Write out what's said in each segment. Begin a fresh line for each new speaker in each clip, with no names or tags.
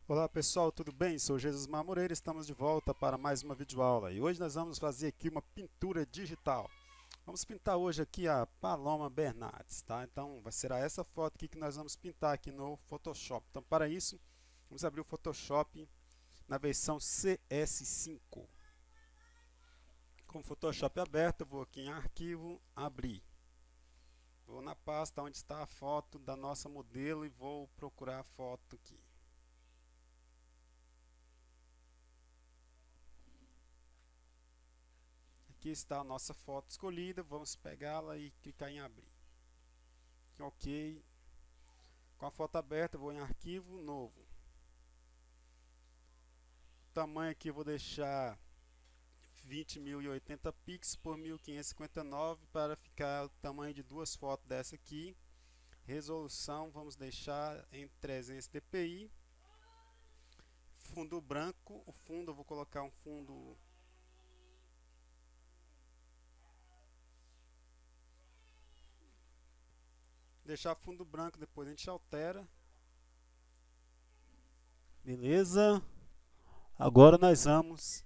Olá pessoal, tudo bem? Sou Jesus Mamoreira, estamos de volta para mais uma videoaula e hoje nós vamos fazer aqui uma pintura digital. Vamos pintar hoje aqui a Paloma Bernardes, tá? Então será essa foto aqui que nós vamos pintar aqui no Photoshop. Então para isso, vamos abrir o Photoshop na versão CS5. Com o Photoshop aberto, eu vou aqui em Arquivo, Abrir. Vou na pasta onde está a foto da nossa modelo e vou procurar a foto aqui. Aqui está a nossa foto escolhida, vamos pegá-la e clicar em abrir. Ok. Com a foto aberta, vou em arquivo, novo. O tamanho aqui eu vou deixar 20.080 pixels por 1559 para ficar o tamanho de duas fotos dessa aqui. Resolução vamos deixar em 300 dpi. Fundo branco, o fundo eu vou colocar um fundo deixar fundo branco, depois a gente altera. Beleza? Agora nós vamos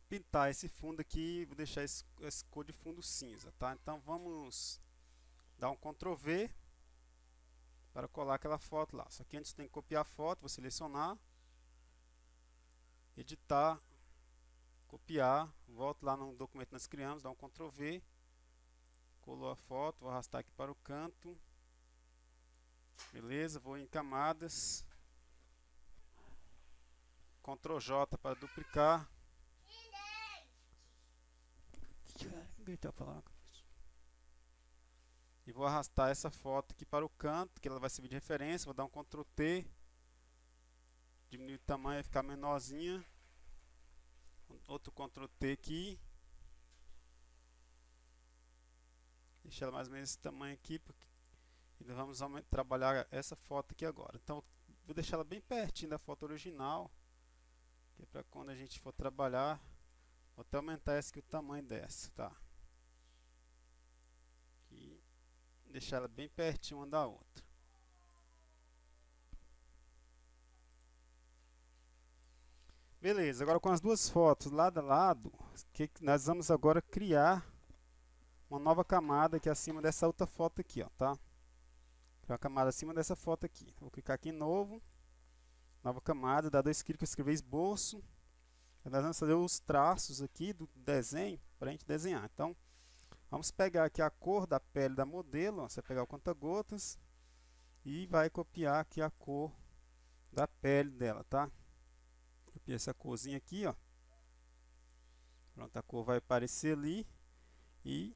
pintar esse fundo aqui, vou deixar esse cor de fundo cinza, tá? Então vamos dar um Ctrl V para colar aquela foto lá. Só que antes tem que copiar a foto, vou selecionar, editar, copiar, volto lá no documento que nós criamos, dá um Ctrl V, colou a foto, vou arrastar aqui para o canto. Beleza, vou em camadas, Ctrl J para duplicar. E vou arrastar essa foto aqui para o canto, que ela vai servir de referência. Vou dar um Ctrl T, diminuir o tamanho, vai ficar menorzinha. Outro Ctrl T aqui, deixar ela mais ou menos esse tamanho aqui, porque nós vamos trabalhar essa foto aqui agora. Então vou deixar ela bem pertinho da foto original, que é para quando a gente for trabalhar. Vou até aumentar esse aqui, o tamanho dessa, tá? Aqui, deixar ela bem pertinho uma da outra. Beleza, agora com as duas fotos lado a lado, que nós vamos agora criar uma nova camada aqui acima dessa outra foto aqui, ó, tá? Criar uma camada acima dessa foto aqui. Vou clicar aqui em novo, nova camada, dar dois cliques, escrever esboço. Nós vamos fazer os traços aqui do desenho para a gente desenhar. Então, vamos pegar aqui a cor da pele da modelo, ó, você vai pegar o conta-gotas e vai copiar aqui a cor da pele dela, tá? Copiar essa corzinha aqui, ó. Pronto, a cor vai aparecer ali. E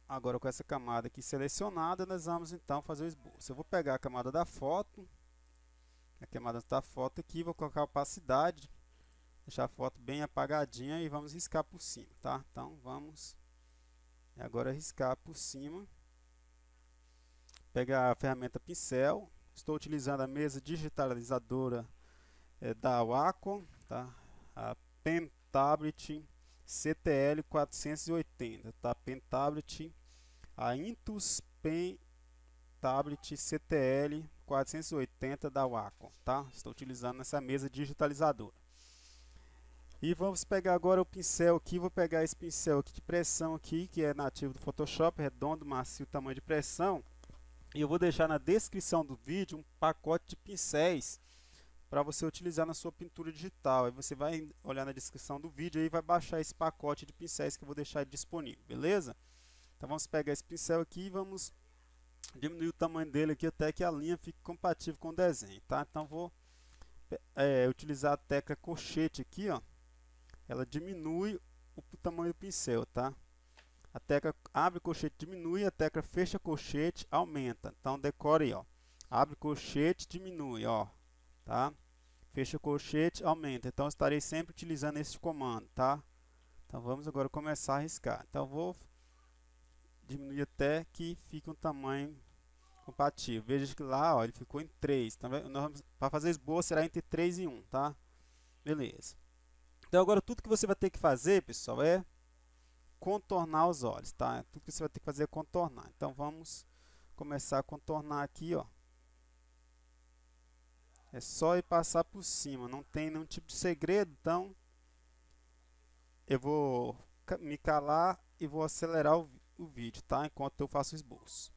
agora com essa camada aqui selecionada, nós vamos então fazer o esboço. Eu vou pegar a camada da foto, a camada da foto aqui, vou colocar a opacidade, deixar a foto bem apagadinha e vamos riscar por cima, tá? Então vamos agora riscar por cima. Pegar a ferramenta pincel, estou utilizando a mesa digitalizadora da Wacom, tá? A Pen Tablet CTL 480, tá? Pen Tablet, a Intus Pen Tablet CTL 480 da Wacom, tá? Estou utilizando essa mesa digitalizadora. E vamos pegar agora o pincel aqui, vou pegar esse pincel aqui de pressão aqui, que é nativo do Photoshop, redondo, macio, tamanho de pressão. E eu vou deixar na descrição do vídeo um pacote de pincéis para você utilizar na sua pintura digital. Aí você vai olhar na descrição do vídeo e vai baixar esse pacote de pincéis que eu vou deixar disponível, beleza? Então vamos pegar esse pincel aqui e vamos diminuir o tamanho dele aqui até que a linha fique compatível com o desenho, tá? Então vou utilizar a tecla colchete aqui, ó. Ela diminui o tamanho do pincel, tá? A tecla abre colchete diminui, a tecla fecha colchete aumenta. Então decore aí, ó. Abre colchete, diminui, ó, tá? Fecha colchete, aumenta. Então estarei sempre utilizando esse comando, tá? Então vamos agora começar a riscar. Então vou diminuir até que fique um tamanho compatível. Veja que lá, ó, ele ficou em 3. Então, para fazer esboço será entre 3 e 1, tá? Beleza. Então agora tudo que você vai ter que fazer, pessoal, é contornar os olhos, tá? Tudo que você vai ter que fazer é contornar. Então vamos começar a contornar aqui, ó. É só ir passar por cima, não tem nenhum tipo de segredo, então eu vou me calar e vou acelerar o vídeo, tá? Enquanto eu faço o esboço.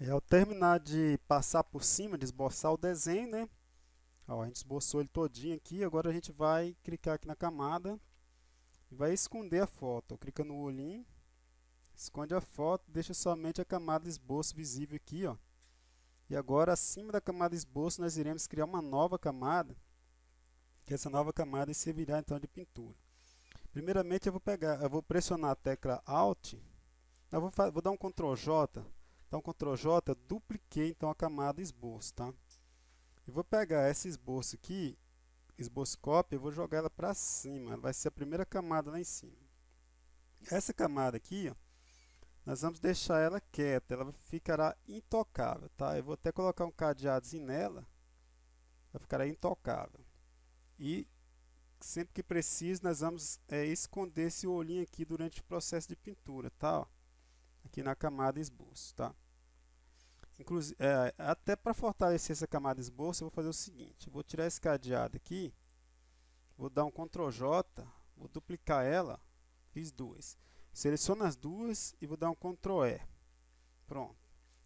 E ao terminar de passar por cima, de esboçar o desenho, né? Ó, a gente esboçou ele todinho aqui, agora a gente vai clicar aqui na camada e vai esconder a foto. Clica no olhinho, esconde a foto, deixa somente a camada esboço visível aqui, ó. E agora, acima da camada esboço, nós iremos criar uma nova camada, que essa nova camada servirá então de pintura. Primeiramente, eu vou pressionar a tecla Alt, vou dar um Ctrl J, dar um Ctrl J, dupliquei então a camada esboço, tá? Eu vou pegar esse esboço aqui, esboço cópia, eu vou jogar ela para cima, ela vai ser a primeira camada lá em cima. Essa camada aqui, ó, nós vamos deixar ela quieta, ela ficará intocável, tá? Eu vou até colocar um cadeadozinho nela, vai ficar intocável. E sempre que preciso, nós vamos esconder esse olhinho aqui durante o processo de pintura, tá? Ó, aqui na camada esboço, tá? Inclusive, até para fortalecer essa camada esboço, eu vou fazer o seguinte, eu vou tirar esse cadeado aqui, vou dar um Ctrl J, vou duplicar ela, fiz duas. Seleciono as duas e vou dar um Ctrl E. Pronto.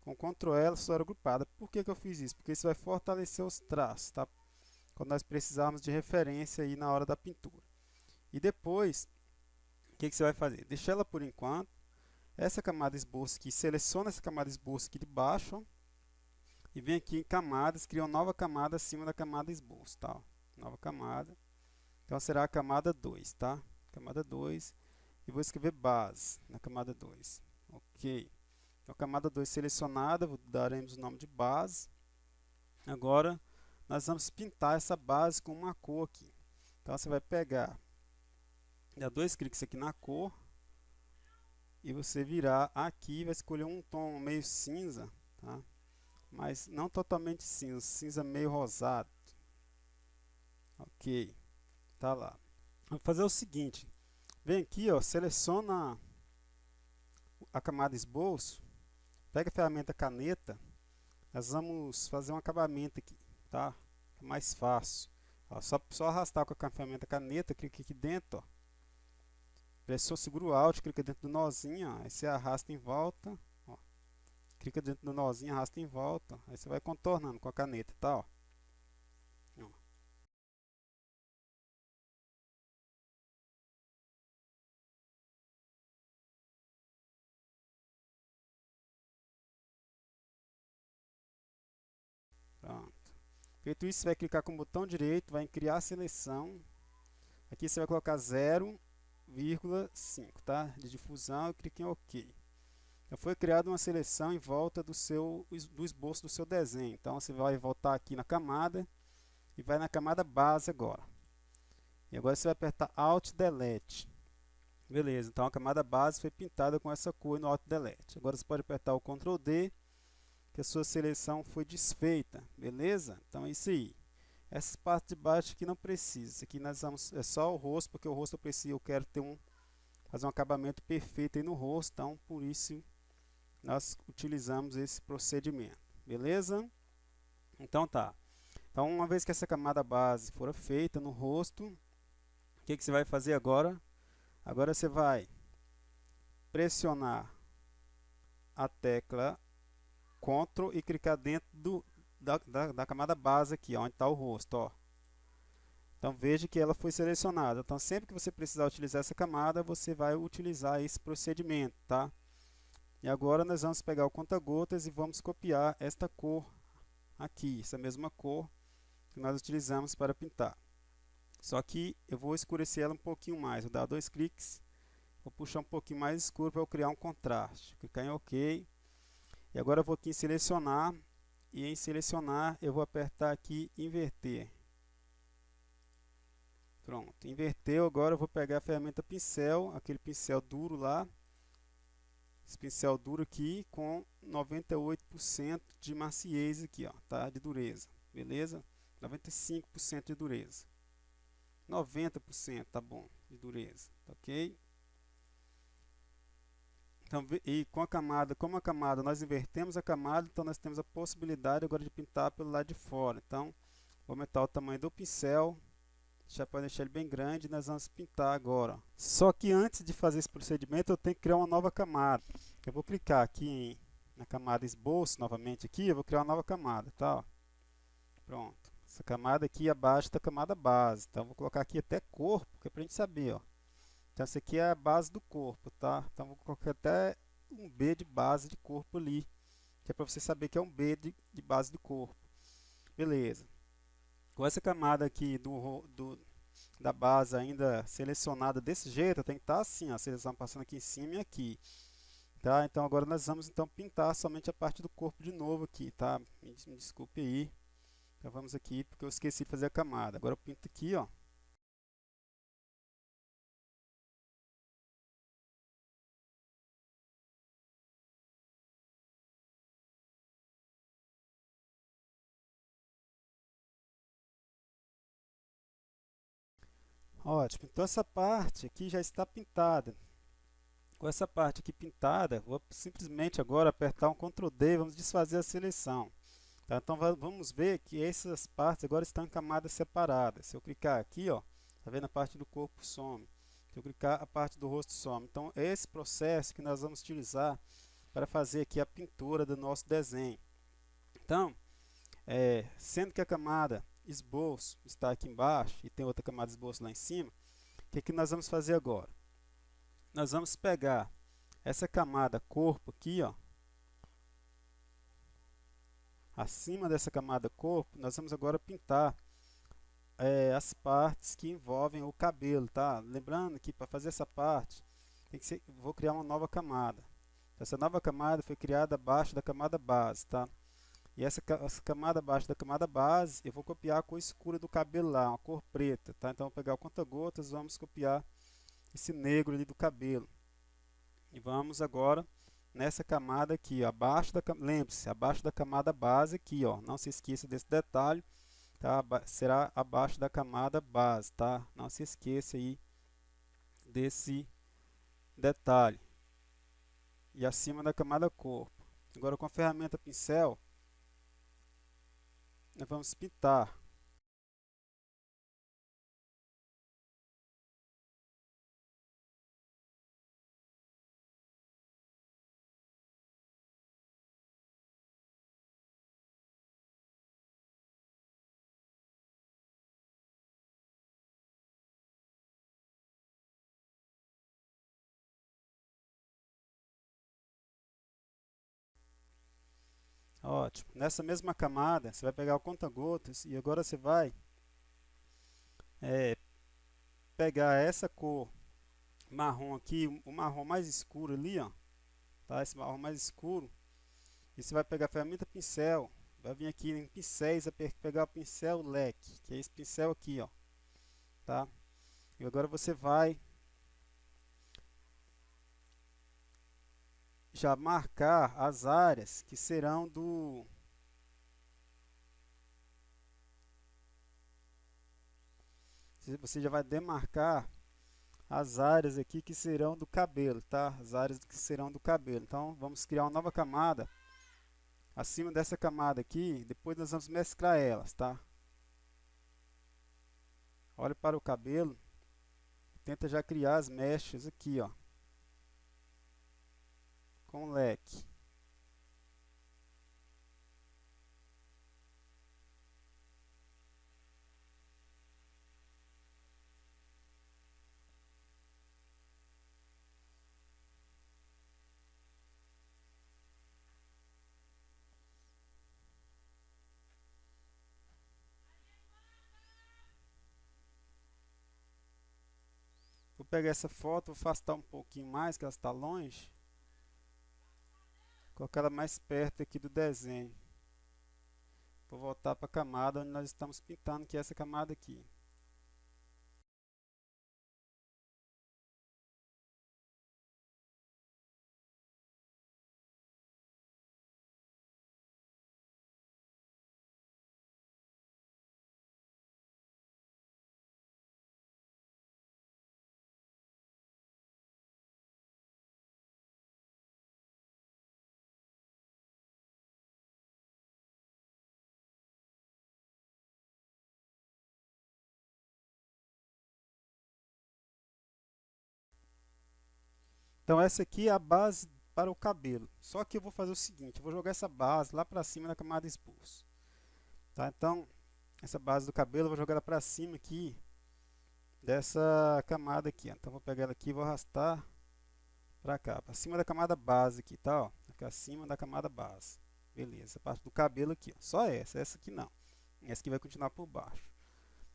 Com Ctrl E, ela só era agrupada. Por que eu fiz isso? Porque isso vai fortalecer os traços, tá? Quando nós precisarmos de referência aí na hora da pintura. E depois, o que você vai fazer? Deixa ela por enquanto. Essa camada esboço aqui, seleciona essa camada esboço aqui de baixo, ó, e vem aqui em camadas, cria uma nova camada acima da camada esboço, tá? Nova camada. Então será a camada 2, tá? Camada 2. E vou escrever base na camada 2. Ok. Então, camada 2 selecionada, daremos o nome de base. Agora, nós vamos pintar essa base com uma cor aqui. Então, você vai pegar, dá dois cliques aqui na cor, e você virar aqui, vai escolher um tom meio cinza, tá? Mas não totalmente cinza, cinza meio rosado. Ok, tá lá. Vou fazer o seguinte, vem aqui, ó, seleciona a camada esboço, pega a ferramenta caneta, nós vamos fazer um acabamento aqui, tá? É mais fácil. Ó, só arrastar com a ferramenta caneta, clica aqui dentro, ó. Pressiona, segura o Alt, clica dentro do nozinho, ó, aí você arrasta em volta, ó. Clica dentro do nozinho, arrasta em volta, aí você vai contornando com a caneta, tá? Ó. Feito isso, você vai clicar com o botão direito, vai em criar seleção. Aqui você vai colocar 0,5, tá? De difusão e clique em OK. Já foi criada uma seleção em volta do esboço do seu desenho. Então você vai voltar aqui na camada e vai na camada base agora. E agora você vai apertar Alt Delete. Beleza, então a camada base foi pintada com essa cor no Alt Delete. Agora você pode apertar o Ctrl D, que a sua seleção foi desfeita. Beleza? Então é isso aí. Essas partes de baixo aqui não precisa. Isso aqui nós vamos, é só o rosto, porque o rosto eu quero fazer um acabamento perfeito aí no rosto. Então por isso nós utilizamos esse procedimento. Beleza? Então tá. Então uma vez que essa camada base for feita no rosto, o que você vai fazer agora? Agora você vai pressionar a tecla Ctrl e clicar dentro da camada base aqui, onde está o rosto. Ó. Então veja que ela foi selecionada. Então sempre que você precisar utilizar essa camada, você vai utilizar esse procedimento. Tá? E agora nós vamos pegar o conta-gotas e vamos copiar esta cor aqui, essa mesma cor que nós utilizamos para pintar. Só que eu vou escurecer ela um pouquinho mais. Vou dar 2 cliques. Vou puxar um pouquinho mais escuro para eu criar um contraste. Clicar em OK. E agora eu vou aqui em selecionar. E em selecionar eu vou apertar aqui inverter. Pronto, inverteu. Agora eu vou pegar a ferramenta pincel, aquele pincel duro lá. Esse pincel duro aqui com 98% de maciez aqui, ó, tá? De dureza. Beleza? 95% de dureza. 90% tá bom de dureza, tá ok? Então, e com a camada, como a camada nós invertemos a camada, então nós temos a possibilidade agora de pintar pelo lado de fora. Então, vou aumentar o tamanho do pincel, para deixar ele bem grande, e nós vamos pintar agora. Só que antes de fazer esse procedimento, eu tenho que criar uma nova camada. Eu vou clicar aqui na camada esboço, novamente aqui, eu vou criar uma nova camada, tá? Pronto. Essa camada aqui abaixo da camada base. Então, vou colocar aqui até corpo, que é para a gente saber, ó. Então, essa aqui é a base do corpo, tá? Então, vou colocar até um B de base de corpo ali, que é para você saber que é um B de base de corpo. Beleza. Com essa camada aqui da base ainda selecionada desse jeito, tem que estar assim, ó, a seleção passando aqui em cima e aqui. Tá? Então, agora nós vamos então pintar somente a parte do corpo de novo aqui, tá? Me desculpe aí. Então, vamos aqui, porque eu esqueci de fazer a camada. Agora eu pinto aqui, ó. Ótimo, então essa parte aqui já está pintada. Com essa parte aqui pintada, vou simplesmente agora apertar um Ctrl D e vamos desfazer a seleção. Tá? Então vamos ver que essas partes agora estão em camadas separadas. Se eu clicar aqui, ó, tá vendo, a parte do corpo some. Se eu clicar, a parte do rosto some. Então é esse processo que nós vamos utilizar para fazer aqui a pintura do nosso desenho. Então, sendo que a camada esboço está aqui embaixo e tem outra camada esboço lá em cima, o que nós vamos fazer agora? Nós vamos pegar essa camada corpo aqui, ó, acima dessa camada corpo, nós vamos agora pintar as partes que envolvem o cabelo, tá? Lembrando que para fazer essa parte, vou criar uma nova camada. Essa nova camada foi criada abaixo da camada base, tá? E essa camada abaixo da camada base, eu vou copiar a cor escura do cabelo lá, uma cor preta, tá? Então, vou pegar o conta-gotas, vamos copiar esse negro ali do cabelo. E vamos agora nessa camada aqui, abaixo lembre-se, abaixo da camada base aqui, ó. Não se esqueça desse detalhe, tá? Será abaixo da camada base, tá? Não se esqueça aí desse detalhe. E acima da camada corpo. Agora com a ferramenta pincel, nós vamos pintar. Ótimo. Nessa mesma camada, você vai pegar o conta-gotas e agora você vai é, pegar essa cor marrom aqui, o marrom mais escuro ali, ó, tá? Esse marrom mais escuro. E você vai pegar a ferramenta pincel, vai vir aqui em pincéis, vai pegar o pincel leque, que é esse pincel aqui, ó, tá? E agora você vai já marcar as áreas que serão do... Você já vai demarcar as áreas aqui que serão do cabelo, tá? As áreas que serão do cabelo. Então, vamos criar uma nova camada acima dessa camada aqui. Depois nós vamos mesclar elas, tá? Olha para o cabelo. Tenta já criar as mechas aqui, ó, com leque. Vou pegar essa foto, vou afastar um pouquinho mais, que ela está longe. Colocar ela mais perto aqui do desenho. Vou voltar para a camada onde nós estamos pintando, que é essa camada aqui. Então essa aqui é a base para o cabelo. Só que eu vou fazer o seguinte, eu vou jogar essa base lá para cima da camada esboço. Tá? Então, essa base do cabelo eu vou jogar ela para cima aqui dessa camada aqui. Ó. Então vou pegar ela aqui e vou arrastar para cá, para cima da camada base aqui, tá? Ó. Aqui acima da camada base. Beleza, essa parte do cabelo aqui, ó. Só essa aqui não. Essa aqui vai continuar por baixo.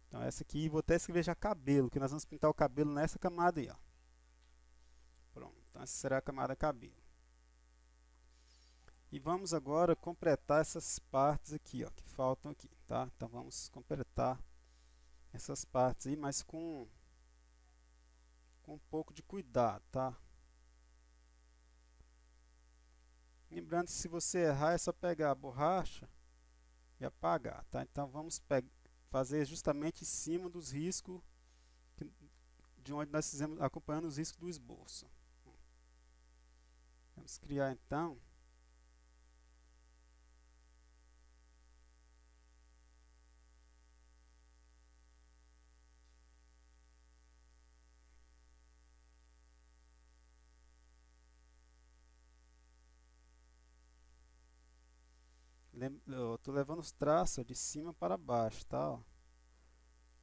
Então essa aqui, vou até escrever já cabelo, que nós vamos pintar o cabelo nessa camada aí, ó. Pronto, então essa será a camada cabelo. E vamos agora completar essas partes aqui, ó, que faltam aqui, tá? Então vamos completar essas partes aí, mas com um pouco de cuidado, tá? Lembrando que se você errar é só pegar a borracha e apagar, tá? Então vamos fazer justamente em cima dos riscos de onde nós fizemos, acompanhando os riscos do esboço. Vamos criar então eu estou levando os traços de cima para baixo, tá? Ó.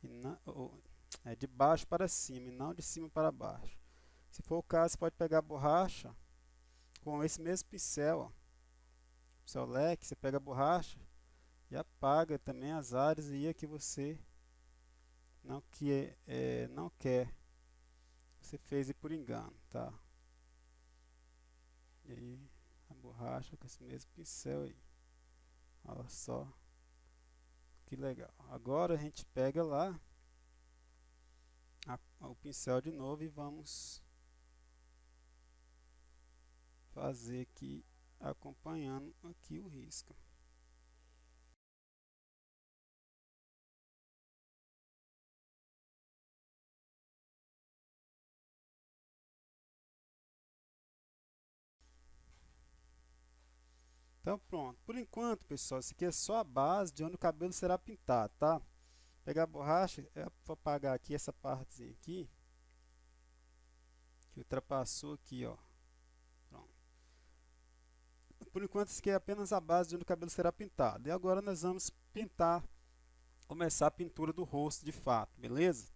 E não, é de baixo para cima e não de cima para baixo. Se for o caso, você pode pegar a borracha com esse mesmo pincel, ó. Pincel leque, você pega a borracha e apaga também as áreas aí que você não quer. Você fez por engano, tá? E aí a borracha com esse mesmo pincel aí. Olha só que legal. Agora a gente pega lá o pincel de novo e vamos fazer aqui acompanhando aqui o risco. Então pronto. Por enquanto, pessoal, isso aqui é só a base de onde o cabelo será pintado, tá? Pegar a borracha, vou apagar aqui essa partezinha aqui que ultrapassou aqui, ó. Pronto. Por enquanto isso aqui é apenas a base de onde o cabelo será pintado. E agora nós vamos começar a pintura do rosto de fato, beleza?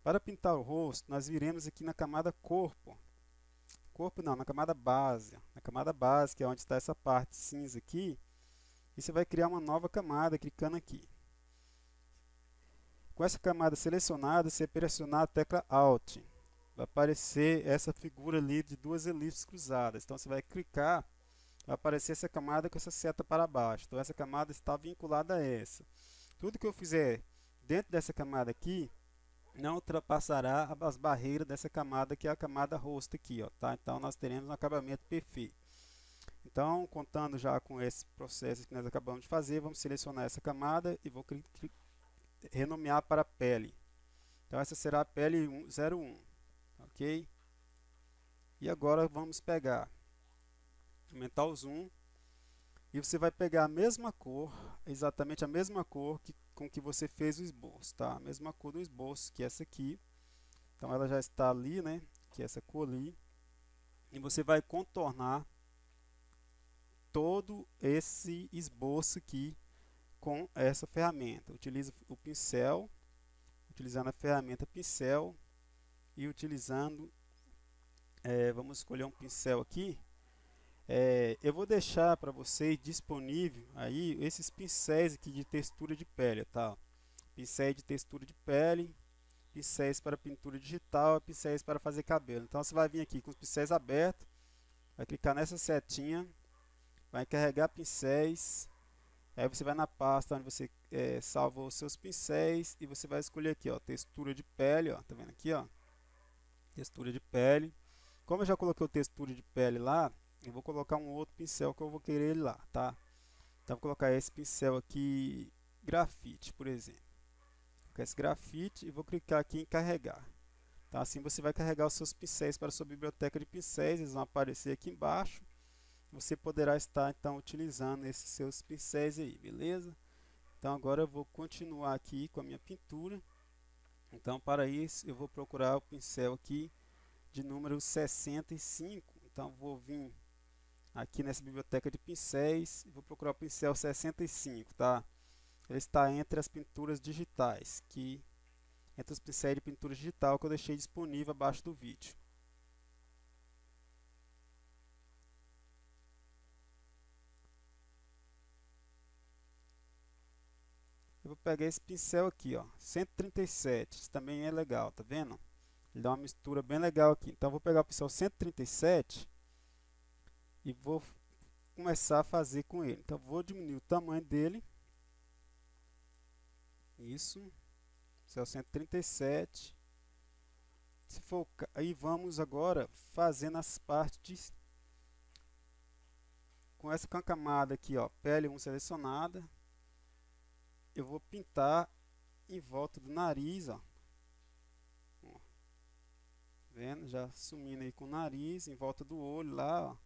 Para pintar o rosto, nós viremos aqui na camada corpo corpo não, na camada base. Na camada base, que é onde está essa parte cinza aqui. E você vai criar uma nova camada clicando aqui. Com essa camada selecionada, você pressionar a tecla Alt. Vai aparecer essa figura ali de duas elipses cruzadas. Então você vai clicar, vai aparecer essa camada com essa seta para baixo. Então essa camada está vinculada a essa. Tudo que eu fizer dentro dessa camada aqui, não ultrapassará as barreiras dessa camada, que é a camada rosto aqui, ó, tá? Então nós teremos um acabamento perfeito. Então, contando já com esse processo que nós acabamos de fazer, vamos selecionar essa camada e vou renomear para pele. Então essa será a pele 01, ok? E agora vamos pegar, aumentar o zoom, e você vai pegar a mesma cor, exatamente a mesma cor com que você fez o esboço, tá? A mesma cor do esboço, que é essa aqui. Então ela já está ali, né? Que é essa cor ali. E você vai contornar todo esse esboço aqui com essa ferramenta. Utiliza o pincel, utilizando a ferramenta pincel e utilizando, vamos escolher um pincel aqui. Eu vou deixar para vocês disponível aí esses pincéis aqui de textura de pele, tá? Pincéis de textura de pele, pincéis para pintura digital, pincéis para fazer cabelo. Então você vai vir aqui com os pincéis abertos, vai clicar nessa setinha, vai carregar pincéis, aí você vai na pasta onde você salvou os seus pincéis e você vai escolher aqui, ó, textura de pele, ó, tá vendo aqui, ó, textura de pele. Como eu já coloquei o textura de pele lá, eu vou colocar um outro pincel que eu vou querer ele lá, tá? Então vou colocar esse pincel aqui, grafite, por exemplo. Vou colocar esse grafite e vou clicar aqui em carregar. Então assim você vai carregar os seus pincéis para a sua biblioteca de pincéis, eles vão aparecer aqui embaixo. Você poderá estar então utilizando esses seus pincéis aí, beleza? Então agora eu vou continuar aqui com a minha pintura. Então para isso eu vou procurar o pincel aqui de número 65. Então vou vir aqui nessa biblioteca de pincéis e vou procurar o pincel 65, tá? Ele está entre as pinturas digitais, entre os pincéis de pintura digital que eu deixei disponível abaixo do vídeo. Eu vou pegar esse pincel aqui, ó, 137, esse também é legal, tá vendo? Ele dá uma mistura bem legal aqui. Então eu vou pegar o pincel 137 e vou começar a fazer com ele. Então vou diminuir o tamanho dele. Isso. Pincel 137. Se for, aí vamos agora fazendo as partes com essa camada aqui, ó, pele 1 selecionada. Eu vou pintar em volta do nariz, ó. Vendo? Já sumindo aí com o nariz, em volta do olho lá, ó.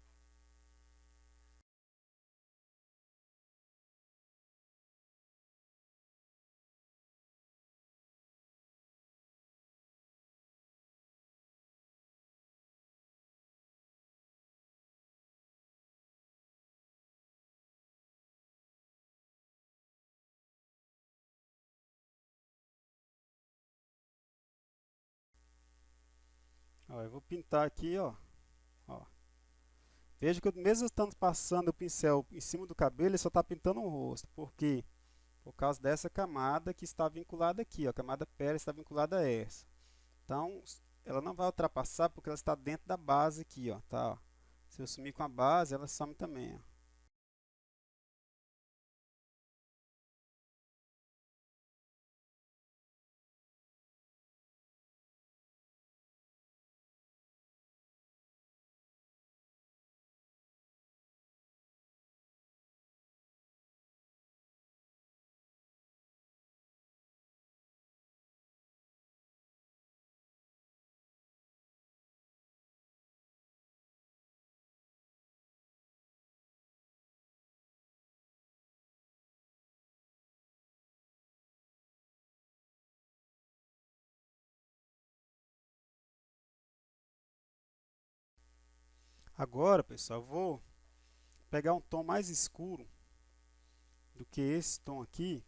Ó, eu vou pintar aqui, ó. Veja que mesmo estando passando o pincel em cima do cabelo, ele só está pintando o rosto. Por quê? Por causa dessa camada que está vinculada aqui, ó. A camada pele está vinculada a essa. Então, ela não vai ultrapassar porque ela está dentro da base aqui, ó, tá? Ó. Se eu sumir com a base, ela some também, ó. Agora, pessoal, eu vou pegar um tom mais escuro do que esse tom aqui,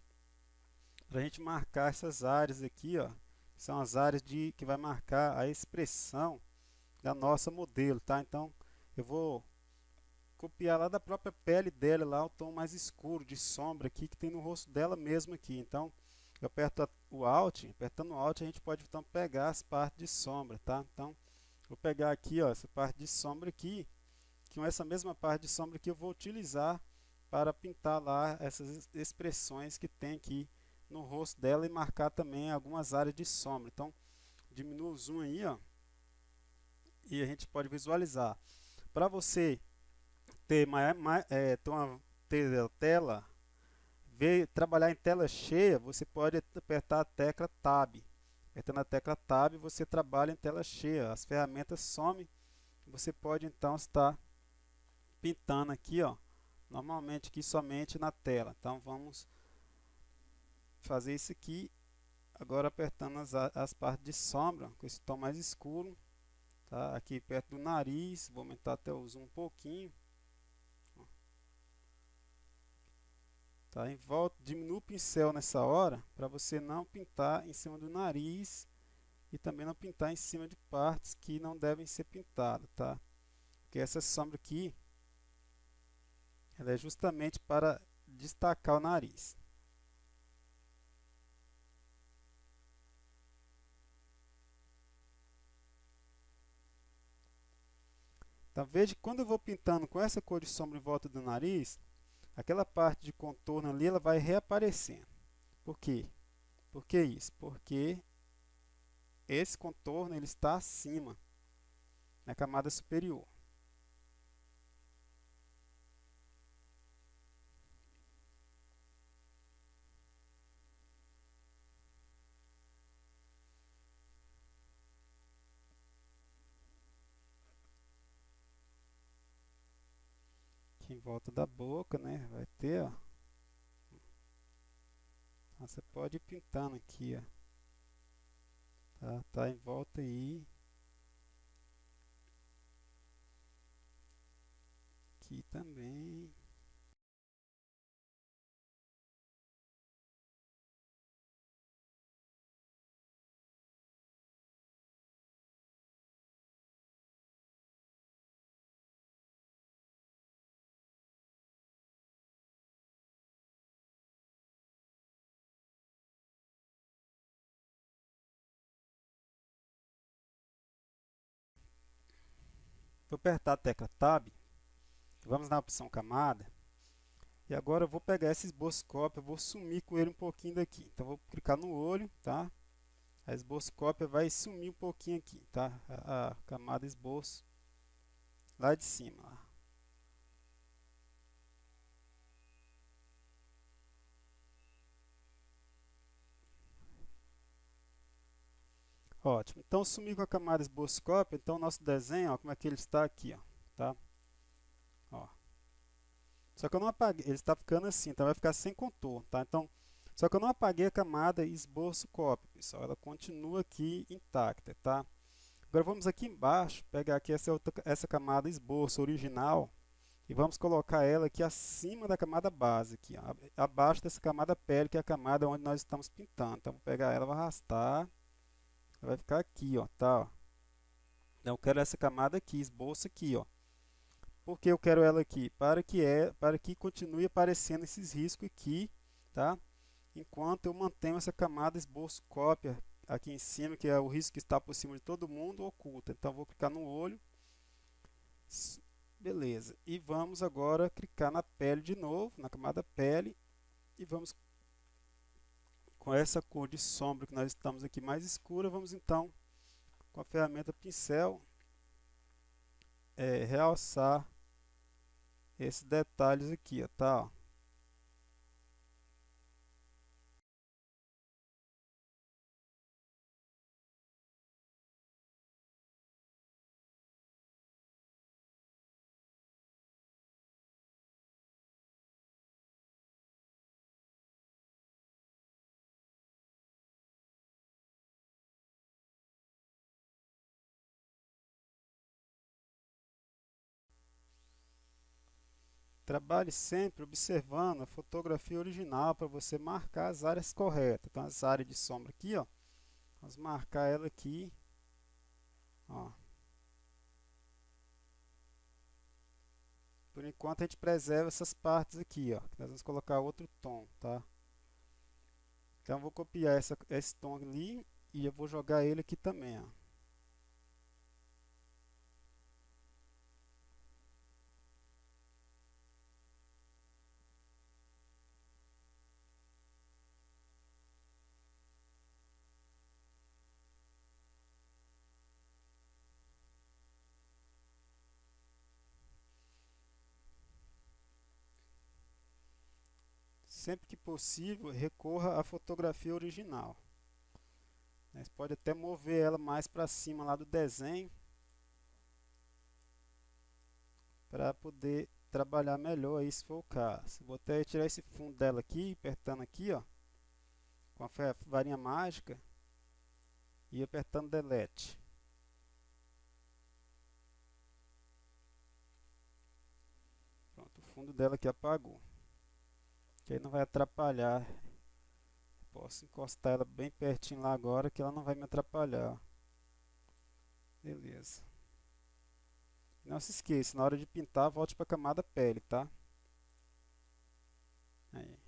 para a gente marcar essas áreas aqui, ó. São as áreas que vai marcar a expressão da nossa modelo, tá? Então eu vou copiar lá da própria pele dela, lá o tom mais escuro de sombra aqui que tem no rosto dela mesmo aqui. Então eu aperto o Alt, apertando o Alt a gente pode então pegar as partes de sombra, tá? Então vou pegar aqui, ó, essa parte de sombra aqui, que com essa mesma parte de sombra aqui eu vou utilizar para pintar lá essas expressões que tem aqui no rosto dela e marcar também algumas áreas de sombra. Então diminuo o zoom aí, ó, e a gente pode visualizar. Para você ter, ter a tela, trabalhar em tela cheia, você pode apertar a tecla Tab. Apertando a tecla Tab, você trabalha em tela cheia. As ferramentas somem. Você pode então estar pintando aqui, ó, normalmente aqui somente na tela. Então vamos fazer isso aqui. Agora apertando as partes de sombra, com esse tom mais escuro. Tá? Aqui perto do nariz, vou aumentar até o zoom um pouquinho. Tá? Em volta, diminua o pincel nessa hora, para você não pintar em cima do nariz e também não pintar em cima de partes que não devem ser pintadas, tá? Porque essa sombra aqui, ela é justamente para destacar o nariz. Então veja que quando eu vou pintando com essa cor de sombra em volta do nariz, aquela parte de contorno ali ela vai reaparecendo. Por quê? Por que isso? Porque esse contorno ele está acima, na camada superior. Aqui em volta da boca, né? Vai ter, ó. Então, você pode ir pintando aqui, ó. Tá em volta aí. Aqui também. Vou apertar a tecla Tab. Vamos na opção camada. E agora eu vou pegar esse esboço-cópia, eu vou sumir com ele um pouquinho daqui. Então vou clicar no olho, tá? A esboço-cópia vai sumir um pouquinho aqui, tá? A camada esboço lá de cima. Ó. Ótimo. Então sumir com a camada esboço-cópia, então o nosso desenho, ó, como é que ele está aqui, ó, tá? Ó. Só que eu não apaguei, ele está ficando assim, então vai ficar sem contorno, tá? Então, só que eu não apaguei a camada esboço-cópia, pessoal. Ela continua aqui intacta, tá? Agora vamos aqui embaixo, pegar aqui essa camada esboço original e vamos colocar ela aqui acima da camada base, aqui, ó, abaixo dessa camada pele, que é a camada onde nós estamos pintando. Então, vou pegar ela, vou arrastar, ela vai ficar aqui, ó, tá? Ó. Então, eu quero essa camada aqui, esboço aqui, ó. Por que eu quero ela aqui? Para que continue aparecendo esses riscos aqui, tá? Enquanto eu mantenho essa camada esboço cópia aqui em cima, que é o risco que está por cima de todo mundo, oculta. Então vou clicar no olho. Beleza. E vamos agora clicar na pele de novo, na camada pele, e vamos com essa cor de sombra que nós estamos aqui mais escura, vamos então com a ferramenta pincel realçar esses detalhes aqui, ó, tá? Ó. Trabalhe sempre observando a fotografia original para você marcar as áreas corretas. Então, essa área de sombra aqui, ó, vamos marcar ela aqui, ó. Por enquanto a gente preserva essas partes aqui, ó, que nós vamos colocar outro tom, tá? Então eu vou copiar esse tom ali e eu vou jogar ele aqui também, ó. Sempre que possível, recorra à fotografia original. Você pode até mover ela mais para cima lá do desenho para poder trabalhar melhor aí, se for o caso. Vou até tirar esse fundo dela aqui, apertando aqui, ó, com a varinha mágica e apertando delete. Pronto, o fundo dela aqui apagou. Que aí não vai atrapalhar. Posso encostar ela bem pertinho lá agora que ela não vai me atrapalhar. Beleza. Não se esqueça, na hora de pintar, volte para a camada pele, tá? Aí.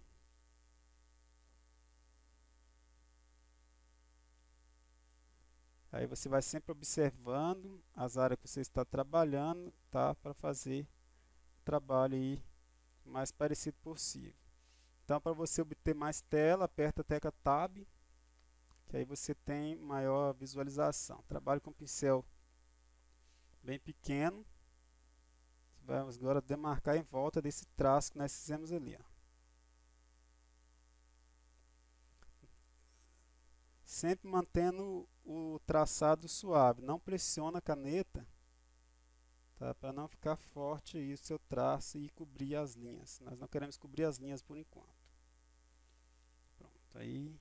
Aí você vai sempre observando as áreas que você está trabalhando, tá? Para fazer o trabalho aí o mais parecido possível. Então, para você obter mais tela, aperta a tecla Tab, que aí você tem maior visualização. Trabalho com pincel bem pequeno. Vamos agora demarcar em volta desse traço que nós fizemos ali, ó. Sempre mantendo o traçado suave. Não pressiona a caneta, tá? Para não ficar forte aí o seu traço e cobrir as linhas. Nós não queremos cobrir as linhas por enquanto. Pronto, aí.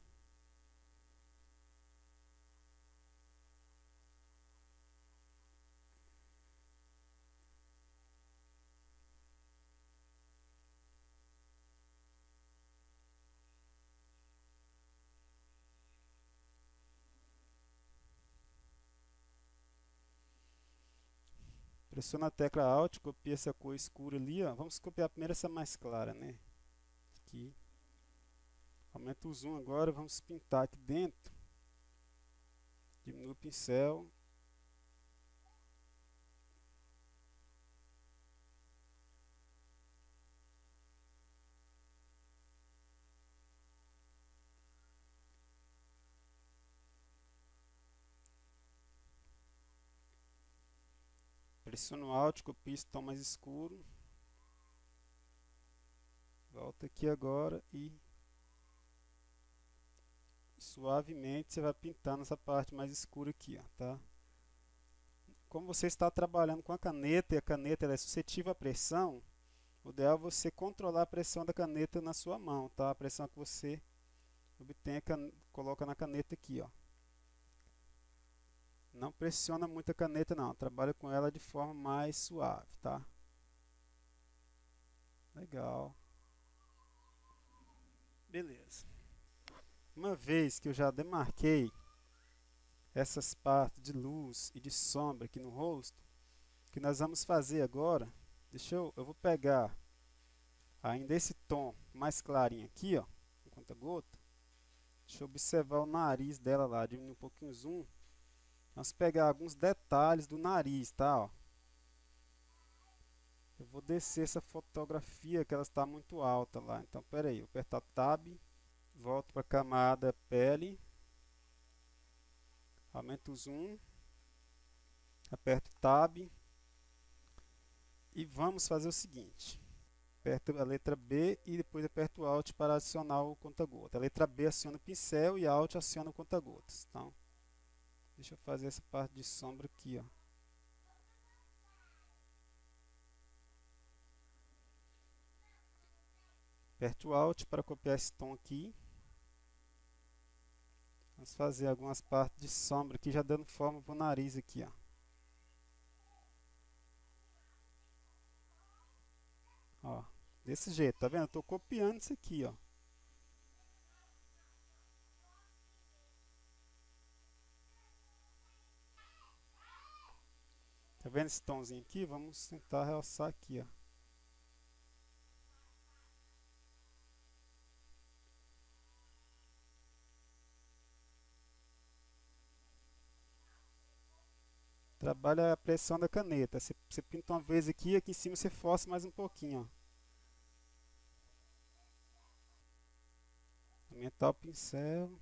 Pressiona a tecla Alt, copia essa cor escura ali, ó. Vamos copiar primeiro essa mais clara, né? Aqui. Aumenta o zoom agora, vamos pintar aqui dentro. Diminui o pincel. Pressiono Alt, copia esse tom mais escuro. Volta aqui agora e suavemente você vai pintando essa parte mais escura aqui, ó, tá? Como você está trabalhando com a caneta e a caneta ela é suscetível à pressão, o ideal é você controlar a pressão da caneta na sua mão, tá? A pressão que você obtém, coloca na caneta aqui, ó. Não pressiona muito a caneta não, trabalha com ela de forma mais suave, tá? Legal. Beleza. Uma vez que eu já demarquei essas partes de luz e de sombra aqui no rosto, o que nós vamos fazer agora, eu vou pegar ainda esse tom mais clarinho aqui, ó, com conta-gota. Deixa eu observar o nariz dela lá, diminuir um pouquinho o zoom. Vamos pegar alguns detalhes do nariz, tá? Ó. Eu vou descer essa fotografia que ela está muito alta lá. Então, pera aí, eu aperto Tab, volto para a camada pele, aumento o zoom, aperto Tab e vamos fazer o seguinte. Aperto a letra B e depois aperto Alt para adicionar o conta-gota. A letra B aciona o pincel e Alt aciona o conta-gotas. Então, deixa eu fazer essa parte de sombra aqui, ó. Aperto Alt para copiar esse tom aqui. Vamos fazer algumas partes de sombra aqui, já dando forma para o nariz aqui, ó. Ó, desse jeito, tá vendo? Eu tô copiando isso aqui, ó. Tá vendo esse tomzinho aqui? Vamos tentar realçar aqui, ó. trabalha a pressão da caneta. Você pinta uma vez aqui, aqui em cima você força mais um pouquinho, ó. Aumentar o pincel.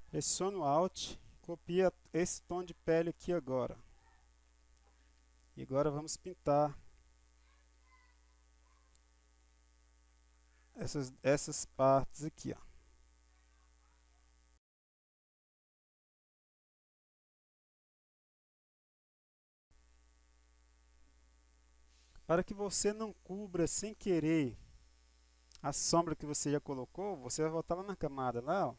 Pressiona o Alt, copia esse tom de pele aqui agora. E agora vamos pintar essas partes aqui, ó. Para que você não cubra sem querer a sombra que você já colocou, você vai voltar lá na camada lá, ó.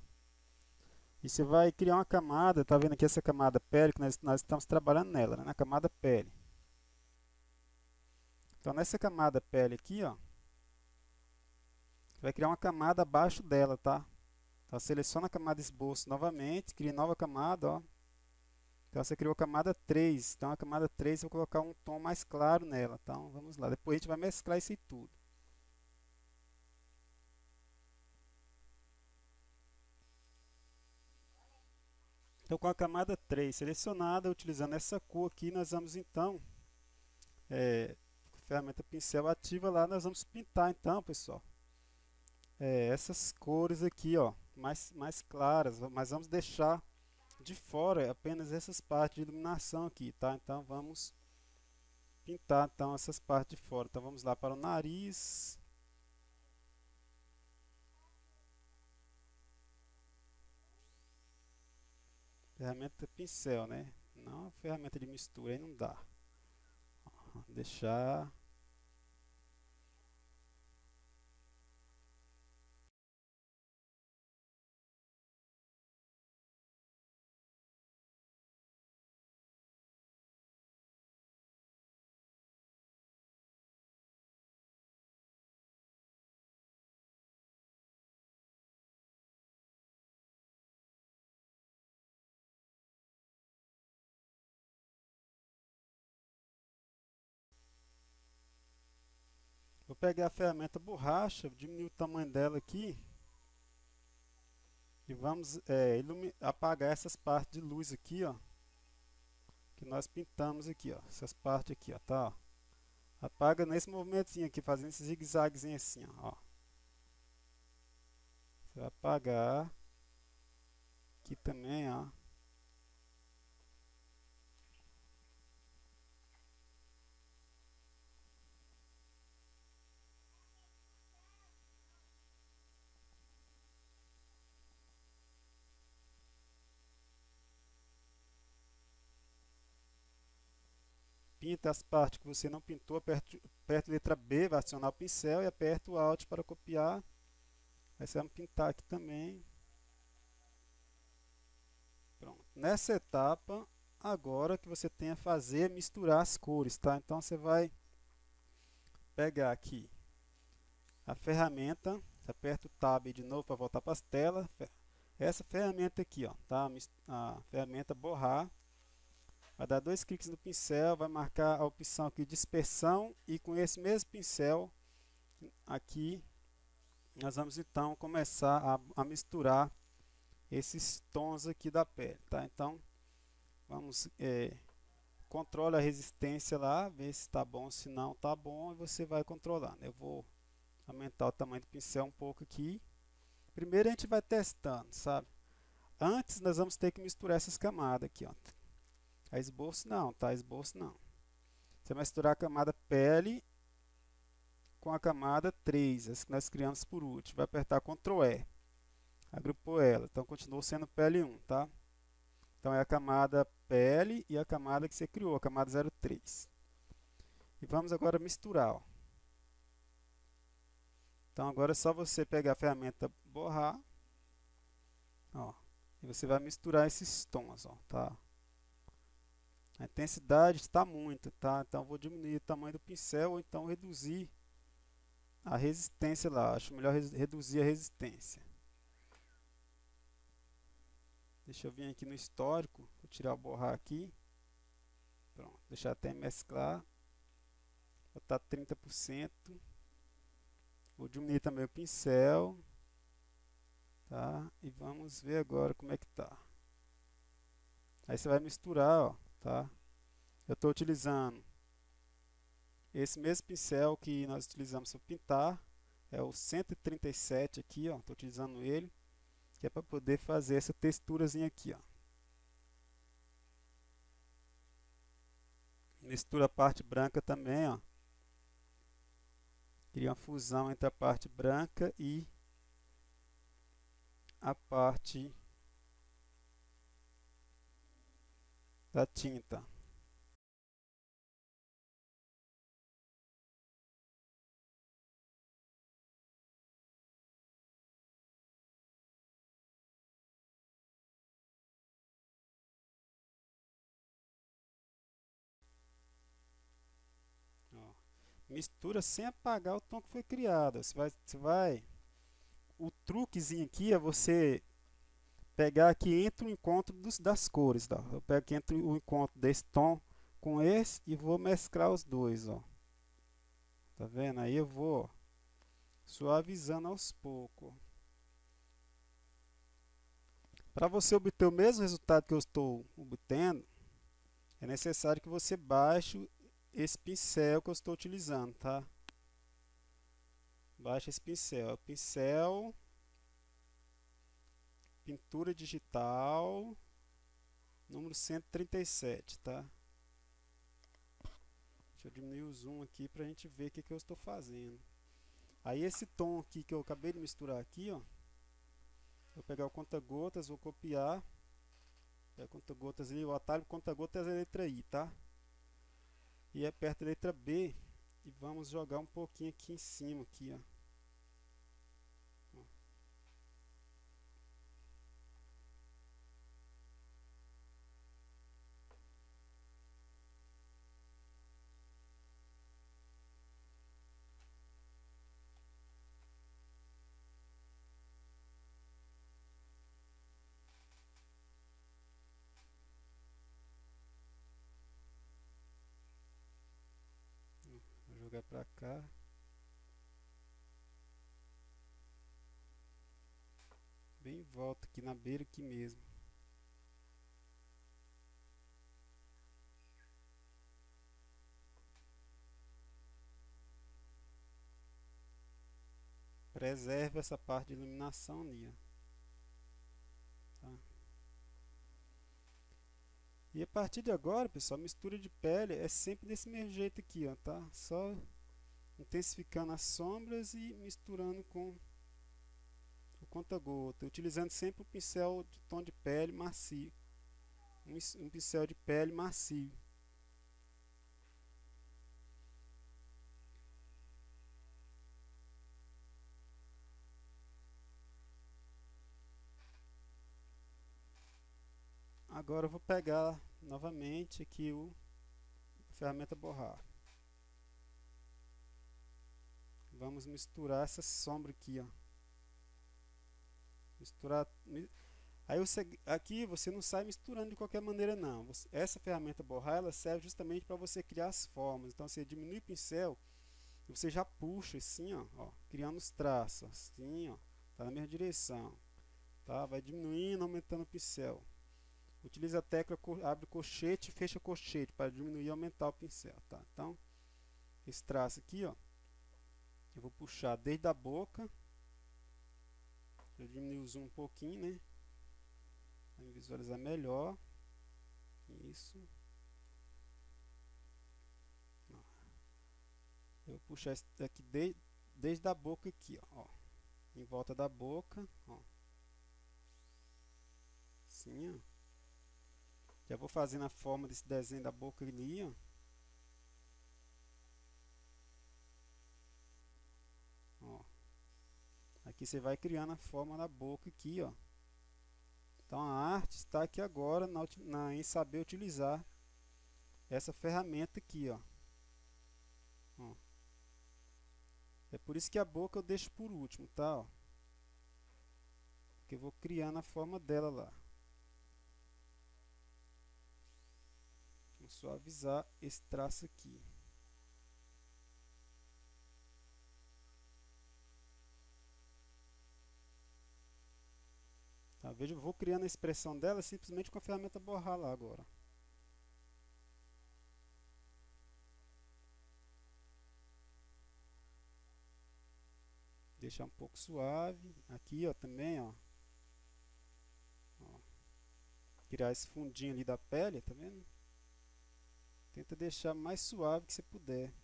E você vai criar uma camada, tá vendo aqui essa camada pele, que nós estamos trabalhando nela, né? Na camada pele. Então nessa camada pele aqui, ó, você vai criar uma camada abaixo dela, tá? Então seleciona a camada esboço novamente, cria nova camada, ó. Então você criou a camada 3. Então a camada 3 eu vou colocar um tom mais claro nela. Então vamos lá. Depois a gente vai mesclar isso aí tudo. Então com a camada 3 selecionada, utilizando essa cor aqui, nós vamos então, com a ferramenta pincel ativa lá, nós vamos pintar então, pessoal, essas cores aqui, ó, mais claras, mas vamos deixar de fora apenas essas partes de iluminação aqui, tá? Então vamos pintar então essas partes de fora. Então vamos lá para o nariz. Ferramenta pincel, né? Não ferramenta de mistura, aí não dá. Deixar. Vou pegar a ferramenta borracha, diminuir o tamanho dela aqui e vamos apagar essas partes de luz aqui, ó, que nós pintamos aqui, ó, essas partes aqui, ó, tá? Ó. Apaga nesse movimentozinho aqui, fazendo esse zigue-zaguezinho assim, ó. Você vai apagar aqui também, ó. Pinta as partes que você não pintou, aperta a letra B, vai acionar o pincel e aperta o Alt para copiar. Aí você vai pintar aqui também. Pronto. Nessa etapa, agora que você tem a fazer é misturar as cores, tá? Então você vai pegar aqui a ferramenta, aperta o Tab de novo para voltar para as telas. Essa ferramenta aqui, ó, tá? A ferramenta borrar. Vai dar dois cliques no pincel, vai marcar a opção aqui dispersão e com esse mesmo pincel aqui nós vamos então começar a misturar esses tons aqui da pele, tá? Então vamos controle a resistência lá, ver se está bom, se não está bom e você vai controlando. Eu vou aumentar o tamanho do pincel um pouco aqui. Primeiro a gente vai testando, sabe? Antes nós vamos ter que misturar essas camadas aqui, ó. A esboço não, tá? Esboço não. Você vai misturar a camada pele com a camada 3, as que nós criamos por último. Vai apertar Ctrl E. Agrupou ela. Então continuou sendo pele 1, tá? Então é a camada pele e a camada que você criou, a camada 03. E vamos agora misturar, ó. Então agora é só você pegar a ferramenta borrar, ó, e você vai misturar esses tons, ó, tá? A intensidade está muito, tá? Então vou diminuir o tamanho do pincel ou então reduzir a resistência lá. Acho melhor reduzir a resistência. Deixa eu vir aqui no histórico, vou tirar o borrar aqui. Pronto, deixar até mesclar. Botar 30%. Vou diminuir também o pincel. Tá? E vamos ver agora como é que tá. Aí você vai misturar, ó, tá? Eu estou utilizando esse mesmo pincel que nós utilizamos para pintar. É o 137 aqui, ó. Estou utilizando ele, que é para poder fazer essa texturazinha aqui, ó. Mistura a parte branca também, ó. Cria uma fusão entre a parte branca e a parte da tinta. Ó. Mistura sem apagar o tom que foi criado. O truquezinho aqui é você pegar aqui entre o encontro das cores, tá? Eu pego aqui entre o encontro desse tom com esse e vou mesclar os dois, ó. Tá vendo? Aí eu vou suavizando aos poucos. Para você obter o mesmo resultado que eu estou obtendo, é necessário que você baixe esse pincel que eu estou utilizando, tá? Baixa esse pincel. Pincel, pintura digital, número 137, tá? Deixa eu diminuir o zoom aqui para a gente ver o que eu estou fazendo. Aí esse tom aqui que eu acabei de misturar aqui, ó. Vou pegar o conta-gotas, vou copiar. Pega o conta-gotas ali, o atalho conta-gotas é a letra I, tá? E aperta a letra B e vamos jogar um pouquinho aqui em cima, aqui, ó. Vou jogar pra cá. Bem em volta aqui na beira aqui mesmo. Preserva essa parte de iluminação ali, ó. Tá? E a partir de agora, pessoal, mistura de pele é sempre desse mesmo jeito aqui, ó, tá? Só intensificando as sombras e misturando com o conta-gota, utilizando sempre o pincel de tom de pele macio, um pincel de pele macio. Agora eu vou pegar novamente aqui a ferramenta borrar. Vamos misturar essa sombra aqui, ó. Misturar. Aí aqui você não sai misturando de qualquer maneira não. Essa ferramenta borrar ela serve justamente para você criar as formas. Então você diminui o pincel e você já puxa assim, ó, criando os traços, assim, ó, tá na mesma direção, tá? Vai diminuindo, aumentando o pincel. Utiliza a tecla abre colchete e fecha colchete para diminuir e aumentar o pincel, tá? Então esse traço aqui, ó, eu vou puxar desde a boca. Eu diminui o zoom um pouquinho, né? Para visualizar melhor. Isso. Eu vou puxar esse daqui desde a boca aqui, ó. Em volta da boca, ó. Assim, ó. Já vou fazendo a forma desse desenho da boca ali, ó. Ó. Aqui você vai criando a forma da boca aqui, ó. Então a arte está aqui agora em saber utilizar essa ferramenta aqui, ó. Ó. É por isso que a boca eu deixo por último, tá? Ó. Porque eu vou criando a forma dela lá. Vamos suavizar esse traço aqui. Tá, veja, eu vou criando a expressão dela simplesmente com a ferramenta borrar lá agora. Deixar um pouco suave. Aqui, ó, também, ó. Criar esse fundinho ali da pele, tá vendo? Tenta deixar mais suave que você puder.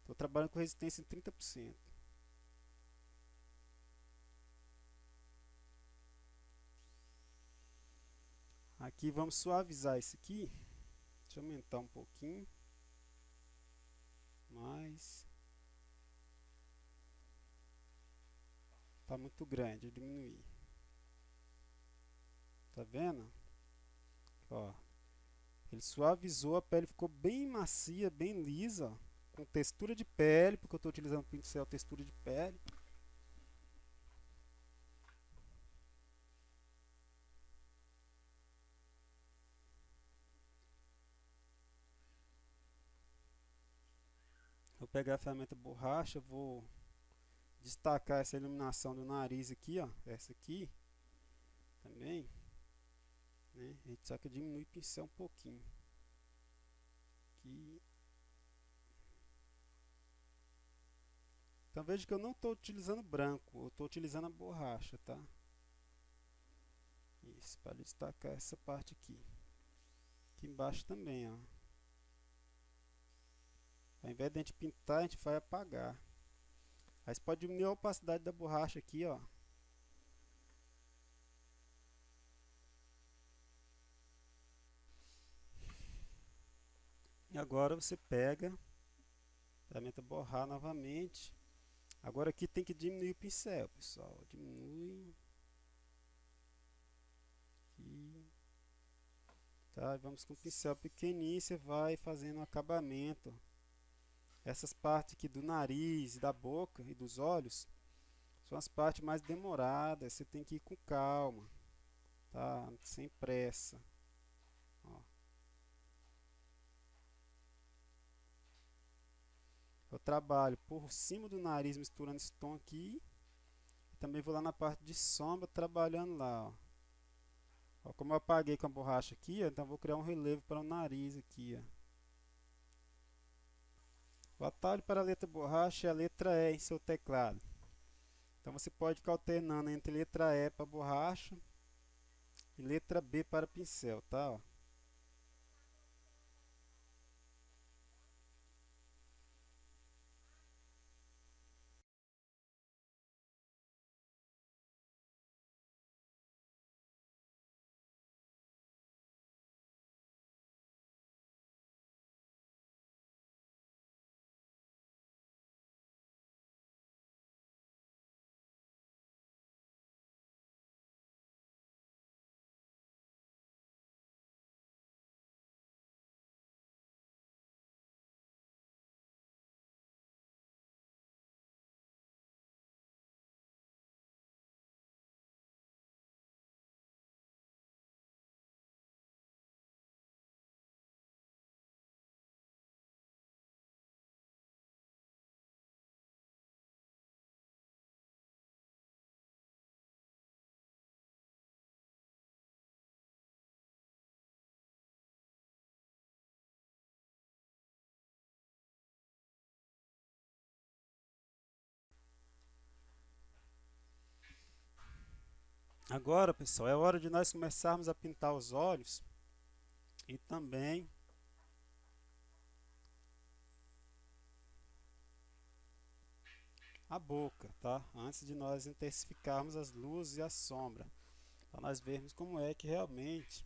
Estou trabalhando com resistência em 30%. Aqui vamos suavizar isso aqui. Deixa eu aumentar um pouquinho. Mais. Tá muito grande, eu diminuir. Tá vendo? Ó, ele suavizou, a pele ficou bem macia, bem lisa, com textura de pele, porque eu estou utilizando o pincel textura de pele. Vou pegar a ferramenta borracha, vou destacar essa iluminação do nariz aqui, ó, essa aqui também, né? Só que eu diminui o pincel um pouquinho. Aqui. Então veja que eu não estou utilizando branco, eu estou utilizando a borracha, tá? Isso, para destacar essa parte aqui. Aqui embaixo também, ó. Ao invés de a gente pintar, a gente vai apagar. Aí você pode diminuir a opacidade da borracha aqui, ó. E agora você pega a ferramenta borrar novamente. Agora aqui tem que diminuir o pincel, pessoal. Diminui. Aqui. Tá, vamos com o pincel pequenininho, você vai fazendo um acabamento. Essas partes aqui do nariz, da boca e dos olhos são as partes mais demoradas, você tem que ir com calma, tá? Sem pressa. Ó. Eu trabalho por cima do nariz misturando esse tom aqui. E também vou lá na parte de sombra trabalhando lá, ó. Ó, como eu apaguei com a borracha aqui, ó, então vou criar um relevo para o nariz aqui, ó. O atalho para a letra borracha é a letra E em seu teclado. Então você pode ficar alternando entre letra E para borracha e letra B para pincel, tá? Ó. Agora, pessoal, é hora de nós começarmos a pintar os olhos e também a boca, tá? Antes de nós intensificarmos as luzes e a sombra, para nós vermos como é que realmente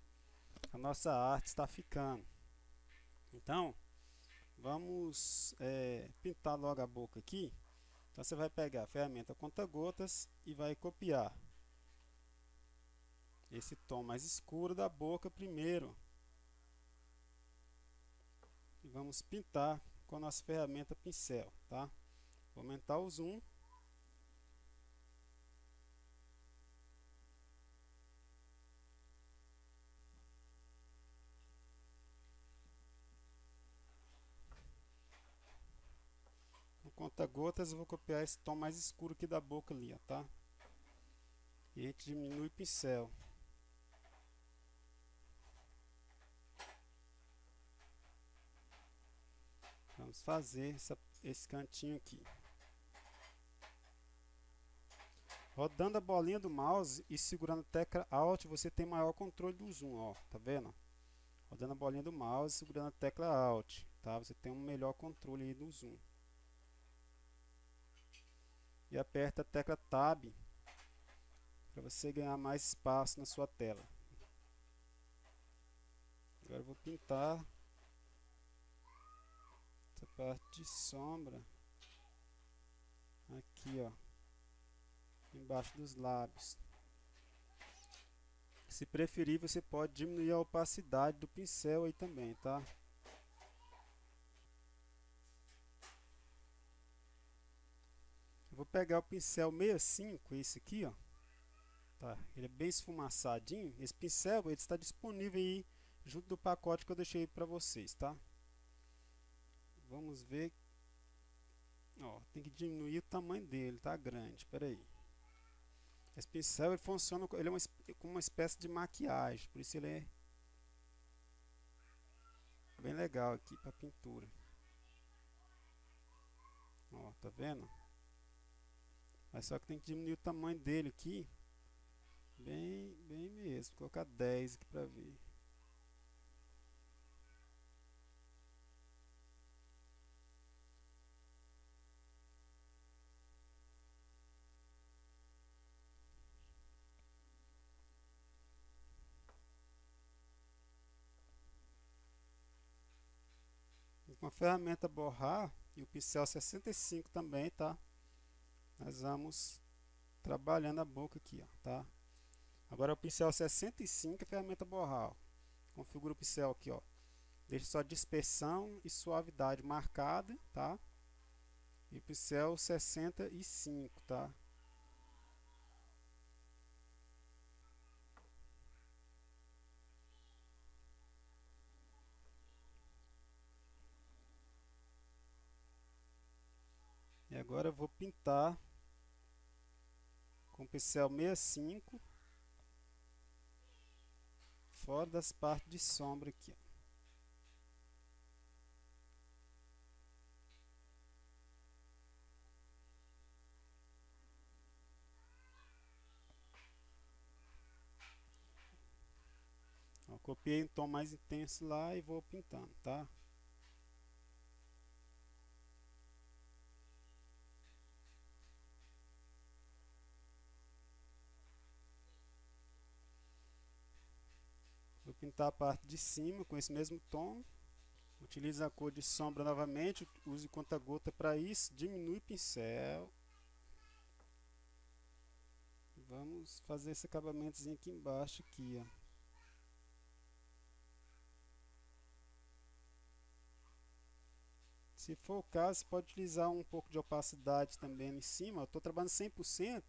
a nossa arte está ficando. Então, vamos pintar logo a boca aqui. Então você vai pegar a ferramenta conta-gotas e vai copiar esse tom mais escuro da boca primeiro. E vamos pintar com a nossa ferramenta pincel, tá? Vou aumentar o zoom. conta-gotas eu vou copiar esse tom mais escuro aqui da boca ali, ó, tá? E a gente diminui o pincel. Vamos fazer esse cantinho aqui. Rodando a bolinha do mouse e segurando a tecla Alt, você tem maior controle do zoom, ó, tá vendo? Rodando a bolinha do mouse e segurando a tecla Alt, tá? Você tem um melhor controle aí do zoom. E aperta a tecla Tab para você ganhar mais espaço na sua tela. Agora eu vou pintar essa parte de sombra aqui, ó, embaixo dos lábios. Se preferir, você pode diminuir a opacidade do pincel aí também, tá? Eu vou pegar o pincel 65, esse aqui, ó. Tá? Ele é bem esfumaçadinho. Esse pincel ele está disponível aí junto do pacote que eu deixei para vocês, tá? Vamos ver. Ó, tem que diminuir o tamanho dele, tá grande. Espera aí. Esse pincel ele funciona, ele é como uma espécie de maquiagem, por isso ele é bem legal aqui para pintura. Ó, tá vendo? Mas só que tem que diminuir o tamanho dele aqui, bem mesmo. Vou colocar 10 aqui para ver. Com a ferramenta borrar e o pincel 65 também, tá? Nós vamos trabalhando a boca aqui, ó, tá? Agora o pincel 65 e a ferramenta borrar, ó. Configura o pincel aqui, ó. Deixa só dispersão e suavidade marcada, tá? E o pincel 65, tá? E agora eu vou pintar com o pincel 65 fora das partes de sombra aqui, ó. Ó, copiei um tom mais intenso lá e vou pintando, tá? Vou pintar a parte de cima com esse mesmo tom. Utilize a cor de sombra novamente, use conta-gota para isso, diminui o pincel. Vamos fazer esse acabamentozinho aqui embaixo, aqui, ó. Se for o caso, você pode utilizar um pouco de opacidade também em cima. Eu estou trabalhando 100%,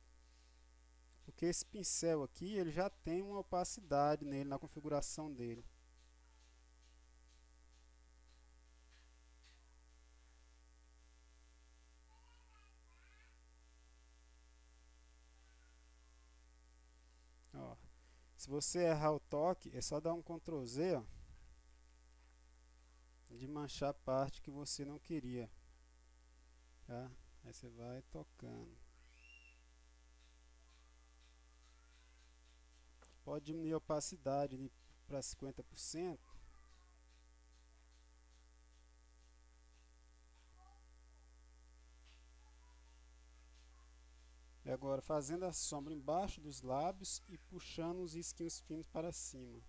porque esse pincel aqui ele já tem uma opacidade nele, na configuração dele. Ó, se você errar o toque, é só dar um Ctrl Z, ó, de manchar a parte que você não queria, tá? Aí você vai tocando. Pode diminuir a opacidade para 50%. E agora fazendo a sombra embaixo dos lábios e puxando os risquinhos finos para cima.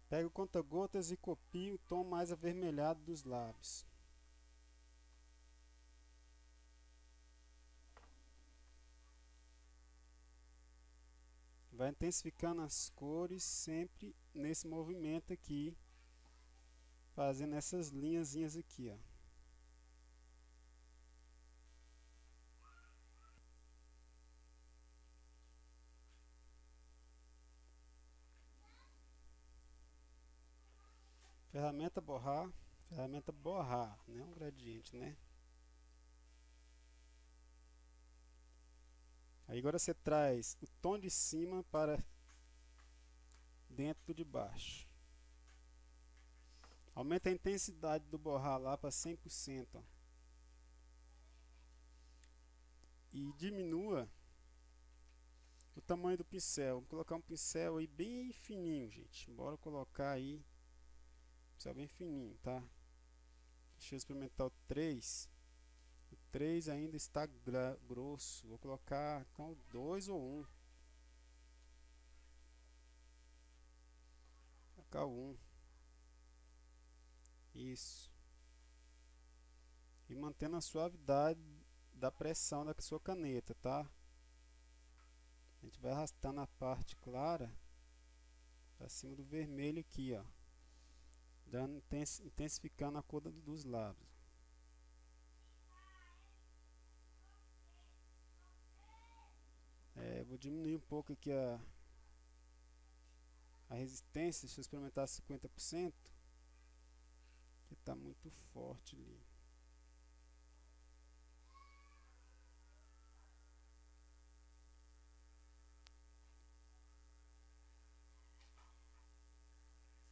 Pega o conta-gotas e copie o tom mais avermelhado dos lábios. Vai intensificando as cores sempre nesse movimento aqui, fazendo essas linhazinhas aqui, ó. Ferramenta borrar, ferramenta borrar, não é um gradiente, né? Aí agora você traz o tom de cima para dentro do de baixo. Aumenta a intensidade do borrar lá para 100%, ó. E diminua o tamanho do pincel. Vou colocar um pincel aí bem fininho, gente. Bora colocar aí um pincel bem fininho, tá? Deixa eu experimentar o 3. O 3 ainda está grosso. Vou colocar então 2 ou 1. Vou colocar o 1. Isso. E mantendo a suavidade da pressão da sua caneta, tá? A gente vai arrastando a parte clara para cima do vermelho aqui, ó, dando, intensificando a cor dos lábios. Vou diminuir um pouco aqui a resistência. Deixa eu experimentar 50%, que está muito forte ali.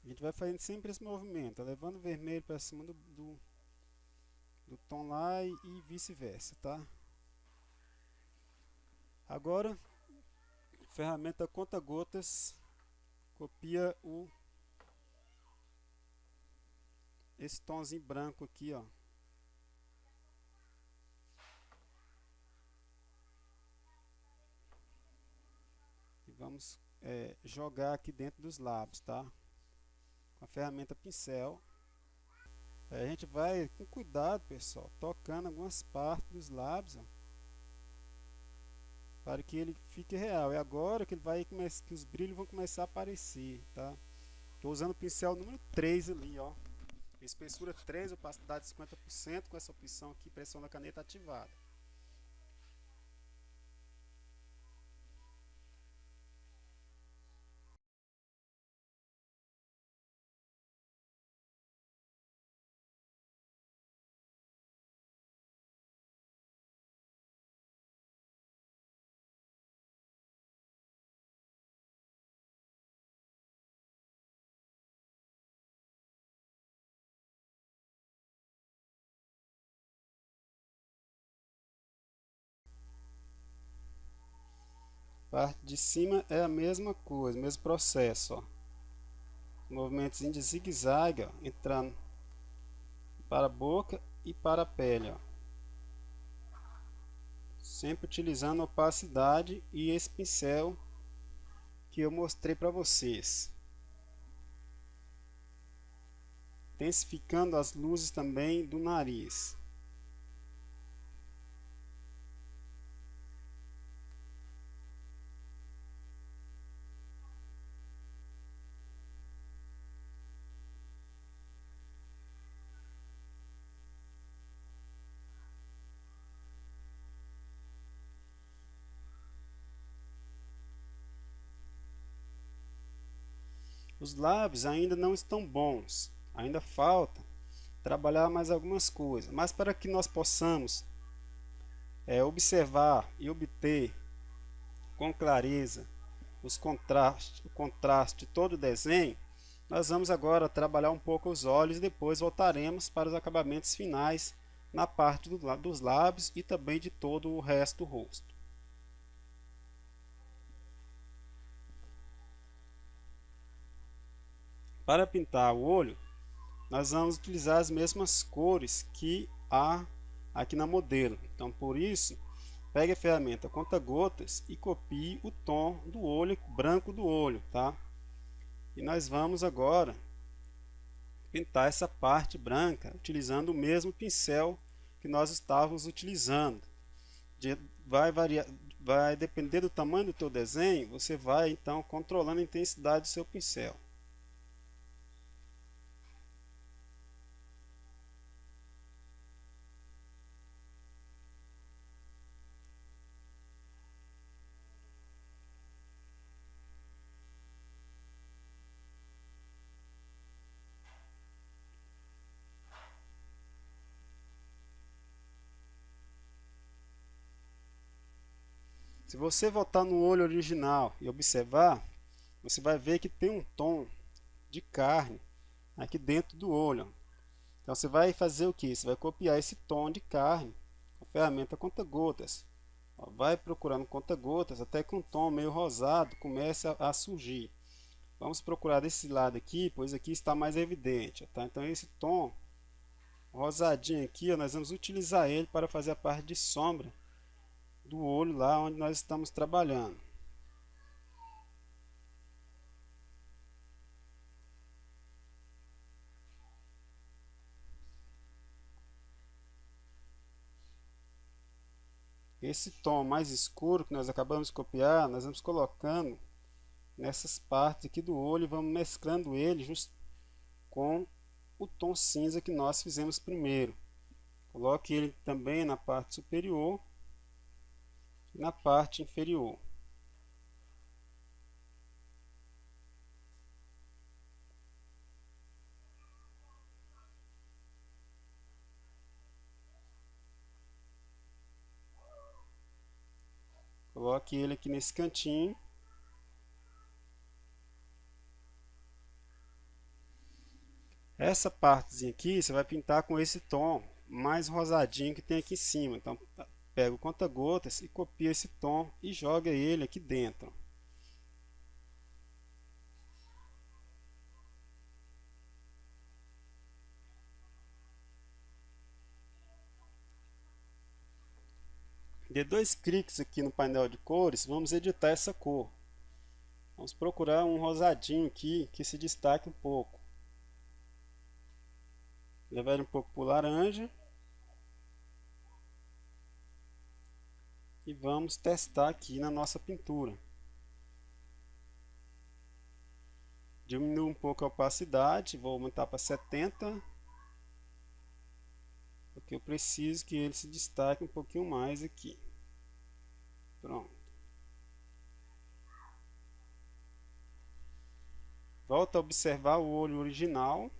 A gente vai fazendo sempre esse movimento, levando o vermelho para cima do tom lá e vice-versa, tá? Agora, ferramenta conta-gotas, copia esse tomzinho branco aqui, ó. E vamos jogar aqui dentro dos lábios, tá? Com a ferramenta pincel. A gente vai com cuidado, pessoal, tocando algumas partes dos lábios, ó, para que ele fique real. É agora que ele vai que os brilhos vão começar a aparecer, tá? Estou usando o pincel número 3 ali, ó. Espessura 3, opacidade 50%, com essa opção aqui, pressão da caneta ativada. Parte de cima é a mesma coisa, mesmo processo, ó. Movimentos de zigue-zague, ó, entrando para a boca e para a pele, ó. Sempre utilizando a opacidade e esse pincel que eu mostrei para vocês. Intensificando as luzes também do nariz. Os lábios ainda não estão bons, ainda falta trabalhar mais algumas coisas, mas para que nós possamos observar e obter com clareza o contraste de todo o desenho, nós vamos agora trabalhar um pouco os olhos e depois voltaremos para os acabamentos finais na parte dos lábios e também de todo o resto do rosto. Para pintar o olho, nós vamos utilizar as mesmas cores que há aqui na modelo. Então, por isso, pegue a ferramenta conta-gotas e copie o tom do olho, branco do olho, tá? E nós vamos agora pintar essa parte branca utilizando o mesmo pincel que nós estávamos utilizando. Vai variar, vai depender do tamanho do teu desenho, você vai então controlando a intensidade do seu pincel. Se você voltar no olho original e observar, você vai ver que tem um tom de carne aqui dentro do olho. Então você vai fazer o que? Você vai copiar esse tom de carne com a ferramenta conta-gotas. Vai procurando conta-gotas até que um tom meio rosado comece a surgir. Vamos procurar desse lado aqui, pois aqui está mais evidente. Tá? Então esse tom rosadinho aqui, nós vamos utilizar ele para fazer a parte de sombra do olho lá onde nós estamos trabalhando. Esse tom mais escuro que nós acabamos de copiar, nós vamos colocando nessas partes aqui do olho e vamos mesclando ele just com o tom cinza que nós fizemos primeiro. Coloque ele também na parte superior e na parte inferior. Coloque ele aqui nesse cantinho. Essa partezinha aqui você vai pintar com esse tom mais rosadinho que tem aqui em cima. Então pega o conta-gotas e copia esse tom e joga ele aqui dentro. Dê dois cliques aqui no painel de cores, vamos editar essa cor. Vamos procurar um rosadinho aqui que se destaque um pouco. Levar ele um pouco para o laranja. E vamos testar aqui na nossa pintura. Diminuo um pouco a opacidade, vou aumentar para 70. Porque eu preciso que ele se destaque um pouquinho mais aqui. Pronto. Volta a observar o olho original.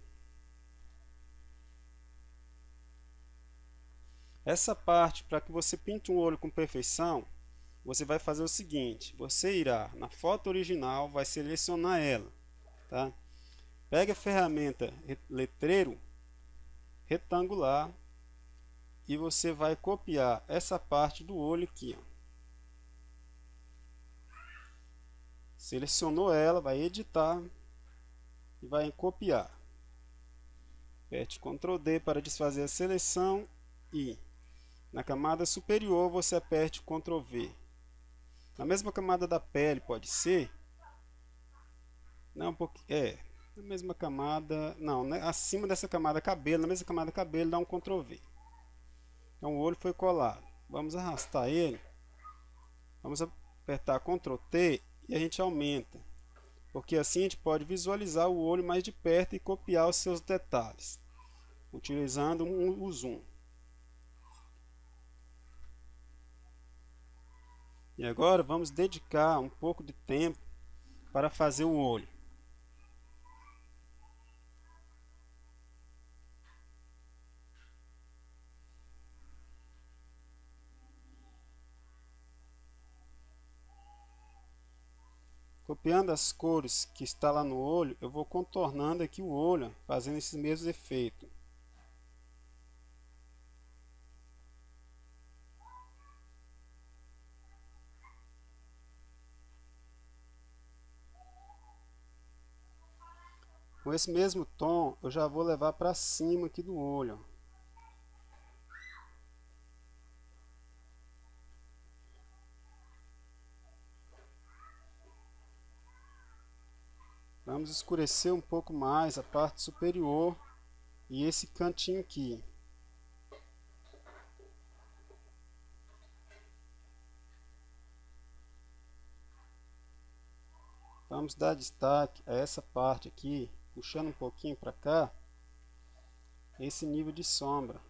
Essa parte, para que você pinte um olho com perfeição, você vai fazer o seguinte: você irá na foto original, vai selecionar ela, tá? Pega a ferramenta letreiro retangular e você vai copiar essa parte do olho aqui, ó. Selecionou ela, vai editar e vai copiar. Aperte Ctrl D para desfazer a seleção e na camada superior você aperte Ctrl V. Na mesma camada da pele pode ser, não, na mesma camada, não, né, acima dessa camada cabelo, na mesma camada cabelo dá um Ctrl V. Então o olho foi colado. Vamos arrastar ele, vamos apertar Ctrl T e a gente aumenta, porque assim a gente pode visualizar o olho mais de perto e copiar os seus detalhes, utilizando o zoom. E agora vamos dedicar um pouco de tempo para fazer o olho. Copiando as cores que está lá no olho, eu vou contornando aqui o olho, fazendo esses mesmos efeitos. Com esse mesmo tom, eu já vou levar para cima aqui do olho. Vamos escurecer um pouco mais a parte superior e esse cantinho aqui. Vamos dar destaque a essa parte aqui, puxando um pouquinho para cá, esse nível de sombra.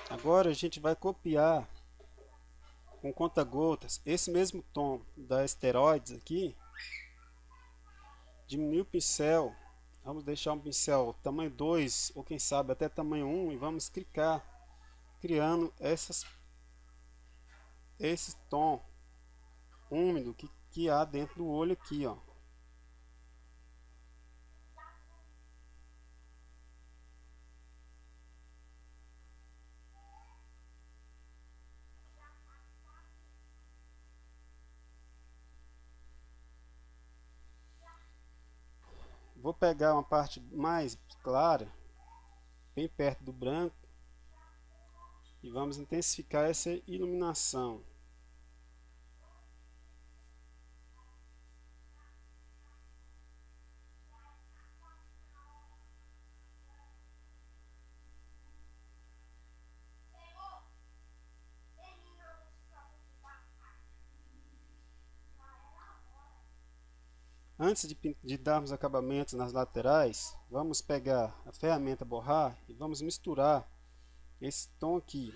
Agora a gente vai copiar com conta-gotas esse mesmo tom da esteroides aqui, diminuir o pincel, Vamos deixar um pincel tamanho 2 ou quem sabe até tamanho 1 e vamos clicar criando esse tom úmido que há dentro do olho aqui, ó. Vou pegar uma parte mais clara, bem perto do branco, e vamos intensificar essa iluminação. Antes de darmos acabamentos nas laterais, vamos pegar a ferramenta borrar e vamos misturar esse tom aqui.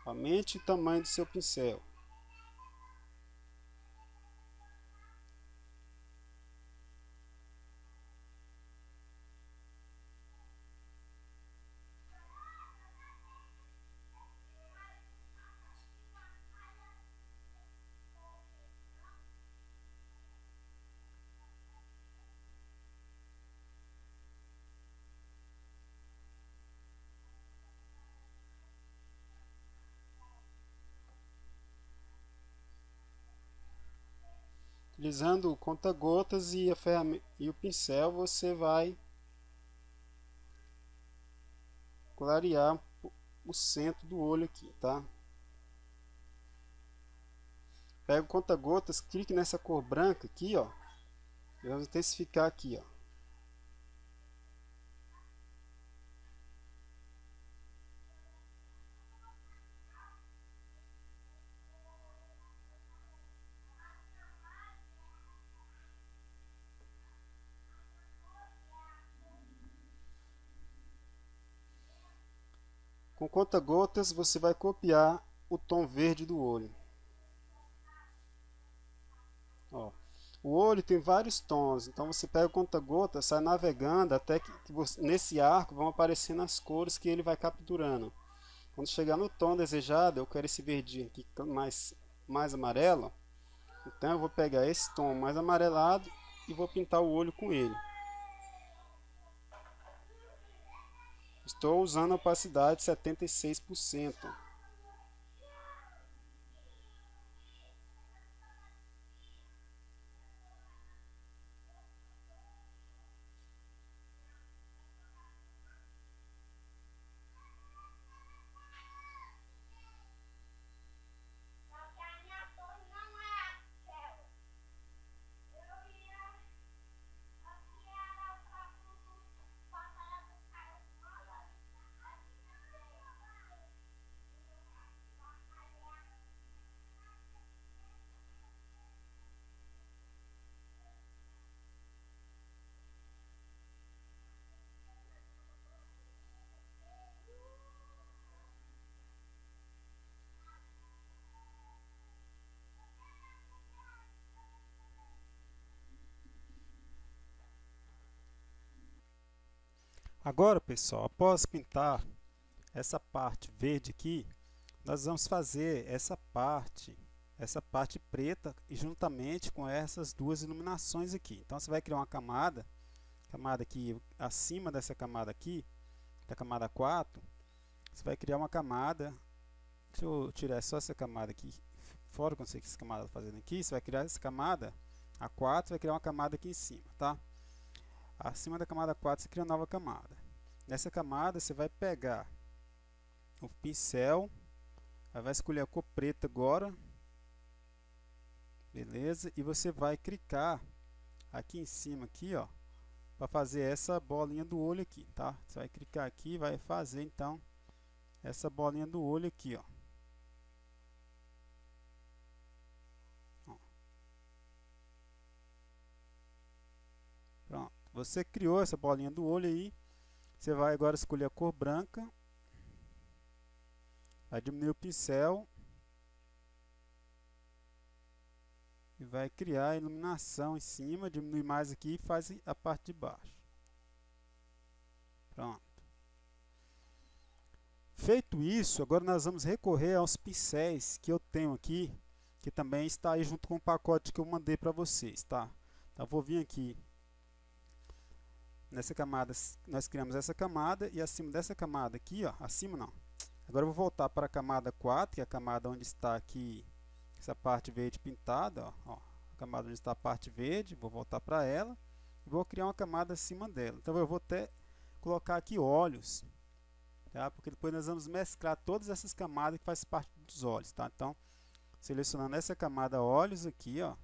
Aumente o tamanho do seu pincel. Utilizando o conta-gotas e a ferramenta e o pincel, você vai clarear o centro do olho aqui, tá? Pega o conta-gotas, clique nessa cor branca aqui, ó. E vamos intensificar aqui, ó. Com conta-gotas você vai copiar o tom verde do olho. Ó, o olho tem vários tons, então você pega o conta-gotas, sai navegando até que nesse arco vão aparecendo as cores que ele vai capturando. Quando chegar no tom desejado, eu quero esse verdinho aqui mais amarelo, então eu vou pegar esse tom mais amarelado e vou pintar o olho com ele. Estou usando a opacidade 76%. Agora, pessoal, após pintar essa parte verde aqui, nós vamos fazer essa parte preta e juntamente com essas duas iluminações aqui. Então você vai criar uma camada aqui acima dessa camada aqui, da camada 4, você vai criar uma camada. Deixa eu tirar só essa camada aqui fora, quando você essa camada está fazendo aqui, você vai criar essa camada a 4, vai criar uma camada aqui em cima, tá? Acima da camada 4 você cria uma nova camada. Nessa camada você vai pegar o pincel, vai escolher a cor preta agora, beleza? E você vai clicar aqui em cima aqui, ó, para fazer essa bolinha do olho aqui, tá? Você vai clicar aqui e vai fazer então essa bolinha do olho aqui, ó. Pronto. Você criou essa bolinha do olho aí. Você vai agora escolher a cor branca. Vai diminuir o pincel. e vai criar a iluminação em cima, diminui mais aqui e faz a parte de baixo. Pronto. Feito isso, agora nós vamos recorrer aos pincéis que eu tenho aqui, que também está aí junto com o pacote que eu mandei para vocês, tá? Então, eu vou vir aqui nessa camada, nós criamos essa camada e acima dessa camada aqui, ó, acima não. Agora eu vou voltar para a camada 4, que é a camada onde está aqui essa parte verde pintada, ó, a camada onde está a parte verde, vou voltar para ela e vou criar uma camada acima dela. Então eu vou até colocar aqui olhos, tá? Porque depois nós vamos mesclar todas essas camadas que fazem parte dos olhos, tá? Então, selecionando essa camada olhos aqui, ó,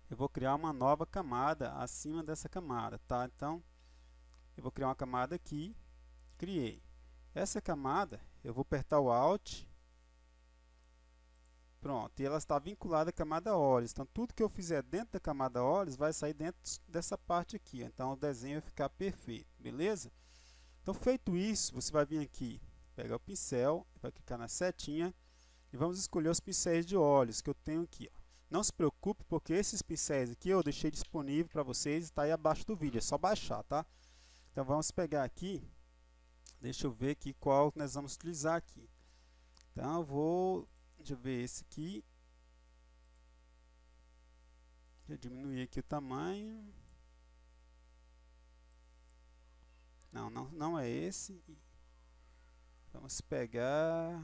eu vou criar uma nova camada acima dessa camada, tá? Então, eu vou criar uma camada aqui, criei. Essa camada, eu vou apertar o Alt, pronto, e ela está vinculada à camada olhos. Então, tudo que eu fizer dentro da camada olhos vai sair dentro dessa parte aqui, ó. Então, o desenho vai ficar perfeito, beleza? Então, feito isso, você vai vir aqui, pegar o pincel, vai clicar na setinha e vamos escolher os pincéis de olhos que eu tenho aqui, ó. Não se preocupe, porque esses pincéis aqui eu deixei disponível para vocês, está aí abaixo do vídeo, é só baixar, tá? Então vamos pegar aqui, deixa eu ver aqui qual nós vamos utilizar aqui. Então eu vou, deixa eu ver esse aqui. Deixa eu diminuir aqui o tamanho. Não é esse. Vamos pegar...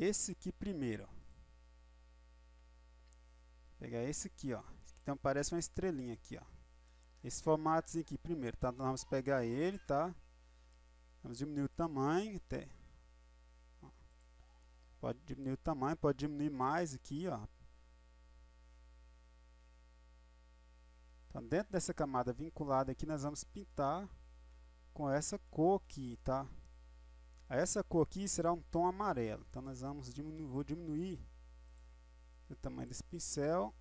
esse aqui primeiro, ó. Vou pegar esse aqui, ó. Então parece uma estrelinha aqui, ó. Esse formato aqui primeiro, tá? Então vamos pegar ele, tá? Vamos diminuir o tamanho até. Pode diminuir o tamanho, pode diminuir mais aqui, ó. Então dentro dessa camada vinculada aqui nós vamos pintar com essa cor aqui, tá? Essa cor aqui será um tom amarelo. Então nós vamos vou diminuir o tamanho desse pincel.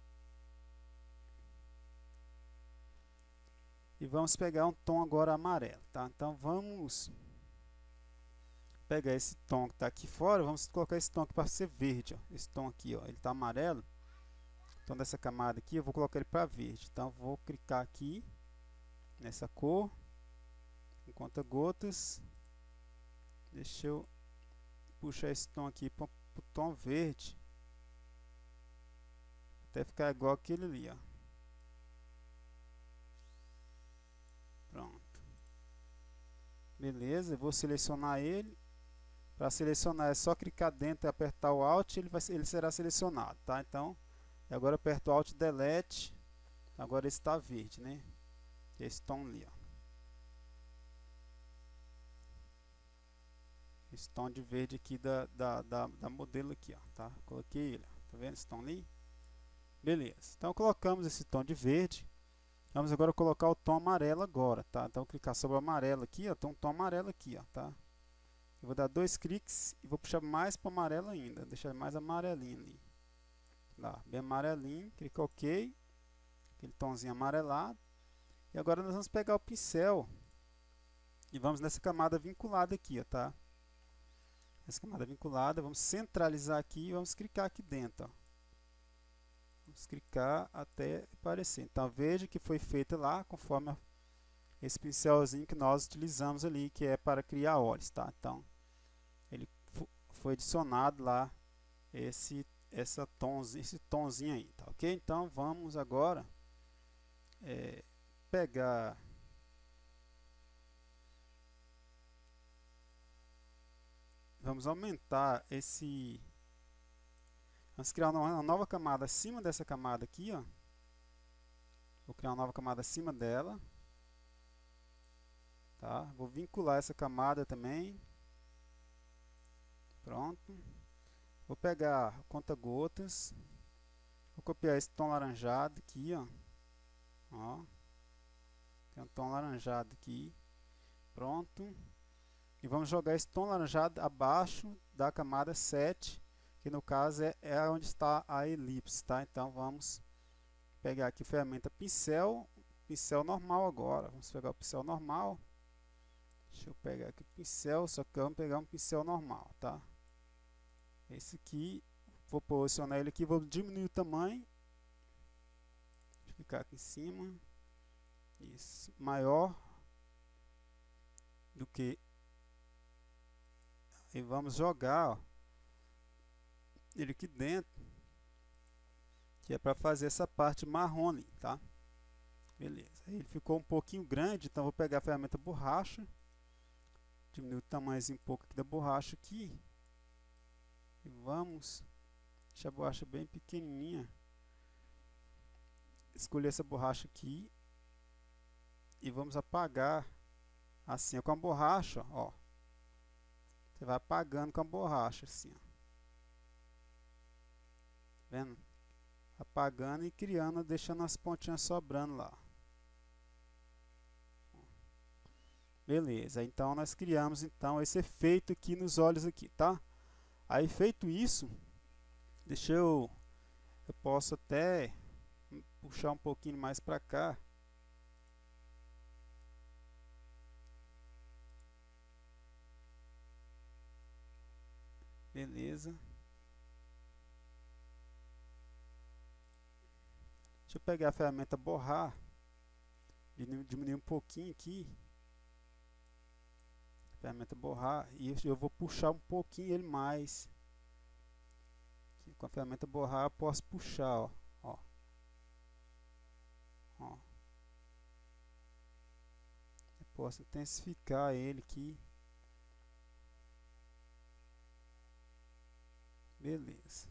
E vamos pegar um tom agora amarelo, tá? Então vamos pegar esse tom que está aqui fora, vamos colocar esse tom aqui para ser verde, ó. Esse tom aqui, ó, ele está amarelo. Então dessa camada aqui eu vou colocar ele para verde. Então vou clicar aqui nessa cor, em conta-gotas. Deixa eu puxar esse tom aqui para o tom verde, até ficar igual aquele ali, ó. Pronto. Beleza, eu vou selecionar ele. Para selecionar é só clicar dentro e apertar o Alt, ele será selecionado, tá? Então, agora eu aperto o Alt Delete. Agora esse está verde, né? Esse tom ali, ó. Esse tom de verde aqui da modelo aqui, ó, tá? Coloquei ele, ó. Tá vendo esse tom ali? Beleza. Então colocamos esse tom de verde. Vamos agora colocar o tom amarelo agora, tá? Então clicar sobre o amarelo aqui, ó, tem um tom amarelo aqui, ó, tá? Eu vou dar 2 cliques e vou puxar mais para o amarelo ainda, deixar mais amarelinho ali. Lá, bem amarelinho, clica OK, aquele tomzinho amarelado. E agora nós vamos pegar o pincel e vamos nessa camada vinculada aqui, ó, tá? Essa camada vinculada, vamos centralizar aqui e vamos clicar aqui dentro, ó. Vamos clicar até aparecer. Então veja que foi feita lá conforme esse pincelzinho que nós utilizamos ali, que é para criar olhos, tá? Então ele foi adicionado lá esse tonzinho aí, tá ok? Então vamos agora pegar vamos aumentar esse, vamos criar uma nova camada acima dessa camada aqui, ó. Vou criar uma nova camada acima dela, tá? Vou vincular essa camada também. Pronto. Vou pegar conta-gotas, vou copiar esse tom laranjado aqui, ó. Ó, tem um tom laranjado aqui. Pronto. E vamos jogar esse tom laranjado abaixo da camada 7, que no caso é onde está a elipse, tá? Então vamos pegar aqui ferramenta pincel, pincel normal agora. Vamos pegar o pincel normal, Deixa eu pegar aqui o pincel, só que vamos pegar um pincel normal, tá? Esse aqui, vou posicionar ele aqui, vou diminuir o tamanho. Deixa eu clicar aqui em cima. Isso, maior do que. E vamos jogar, ó, ele aqui dentro, que é para fazer essa parte marrom ali, tá? Beleza, ele ficou um pouquinho grande, então vou pegar a ferramenta borracha, diminuir o tamanhozinho um pouco aqui da borracha aqui, e vamos deixar a borracha bem pequenininha, escolher essa borracha aqui, e vamos apagar, assim, ó, com a borracha, ó, você vai apagando com a borracha, assim, ó, vendo? Apagando e criando, deixando as pontinhas sobrando lá. Beleza, então nós criamos então esse efeito aqui nos olhos aqui, tá? Aí feito isso, deixa eu posso até puxar um pouquinho mais para cá. Beleza. Deixa eu pegar a ferramenta borrar, diminuir um pouquinho aqui. Ferramenta borrar, e eu vou puxar um pouquinho ele mais. Aqui, com a ferramenta borrar eu posso puxar, ó. Ó. Eu posso intensificar ele aqui. Beleza.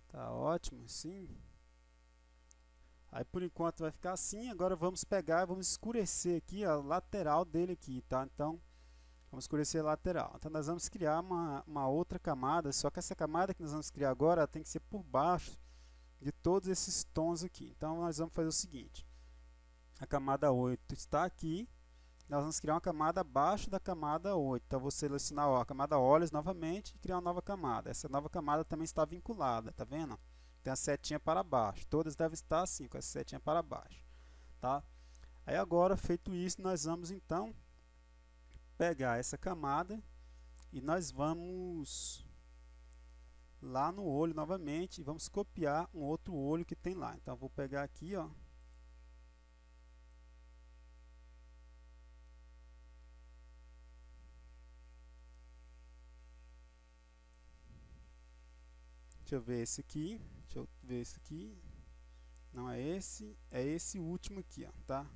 Tá ótimo assim. Aí por enquanto vai ficar assim. Agora vamos pegar e vamos escurecer aqui a lateral dele aqui, tá? Então vamos escurecer a lateral. Então nós vamos criar uma outra camada, só que essa camada que nós vamos criar agora tem que ser por baixo de todos esses tons aqui. Então nós vamos fazer o seguinte: a camada 8 está aqui, nós vamos criar uma camada abaixo da camada 8. Então vou selecionar, ó, a camada olhos novamente e criar uma nova camada. Essa nova camada também está vinculada, tá vendo? Tem a setinha para baixo, todas devem estar assim, com essa setinha para baixo, tá? Aí agora, feito isso, nós vamos então pegar essa camada e nós vamos lá no olho novamente e vamos copiar um outro olho que tem lá. Então vou pegar aqui, ó, deixa eu ver esse aqui, deixa eu ver esse aqui, não é esse último aqui, ó, tá?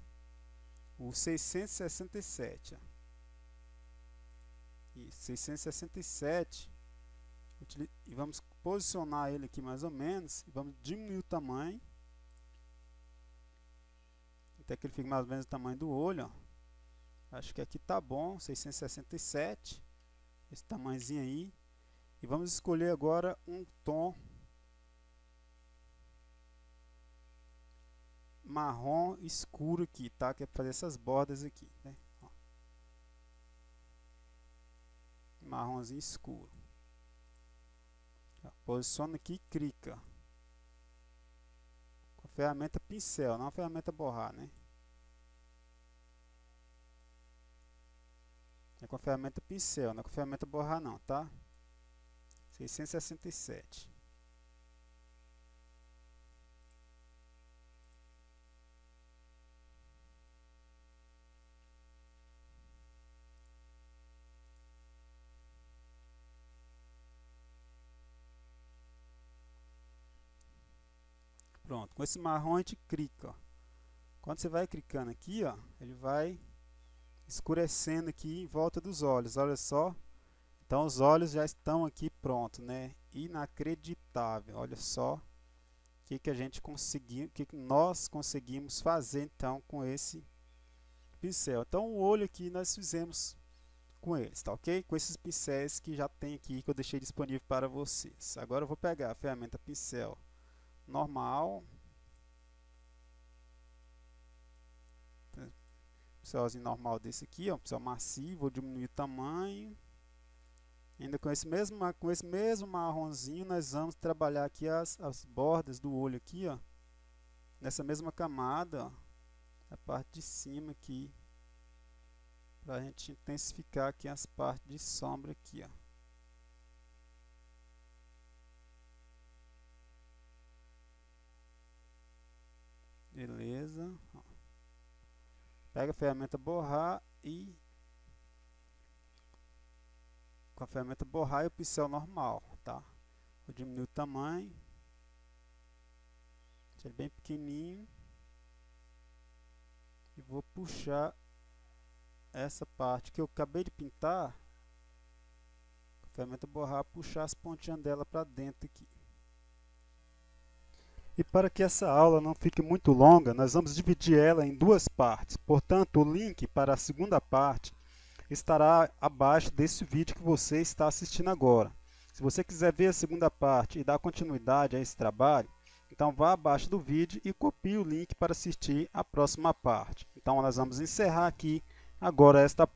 O 667, ó. Isso, 667, e vamos posicionar ele aqui mais ou menos, e vamos diminuir o tamanho, até que ele fique mais ou menos o tamanho do olho, ó. Acho que aqui tá bom, 667, esse tamanhozinho aí, e vamos escolher agora um tom marrom escuro aqui, tá? Que é para fazer essas bordas aqui, né? Ó. Marronzinho escuro. Ó, posiciona aqui e clica. Com a ferramenta pincel, não a ferramenta borrar, né? É com a ferramenta pincel, não é com a ferramenta borrar não, tá? 667. Pronto, com esse marrom a gente clica, ó. Quando você vai clicando aqui, ó, ele vai escurecendo aqui em volta dos olhos, olha só. Então os olhos já estão aqui pronto, né? Inacreditável, olha só o que a gente conseguiu, o que nós conseguimos fazer então com esse pincel. Então o olho aqui nós fizemos com eles, tá ok? Com esses pincéis que já tem aqui, que eu deixei disponível para vocês. Agora eu vou pegar a ferramenta pincel normal, pincelzinho normal desse aqui, ó, pincel macio, vou diminuir o tamanho. Ainda com esse mesmo marronzinho, nós vamos trabalhar aqui as bordas do olho aqui, ó, nessa mesma camada, ó, a parte de cima aqui para a gente intensificar aqui as partes de sombra aqui, ó. Beleza. Pega a ferramenta borrar e com a ferramenta borrar e o pincel normal, tá? Vou diminuir o tamanho, deixar ele bem pequenininho e vou puxar essa parte que eu acabei de pintar, com a ferramenta borrar, puxar as pontinhas dela para dentro aqui. E para que essa aula não fique muito longa, nós vamos dividir ela em duas partes. Portanto, o link para a segunda parte estará abaixo desse vídeo que você está assistindo agora. Se você quiser ver a segunda parte e dar continuidade a esse trabalho, então vá abaixo do vídeo e copie o link para assistir a próxima parte. Então nós vamos encerrar aqui agora esta parte.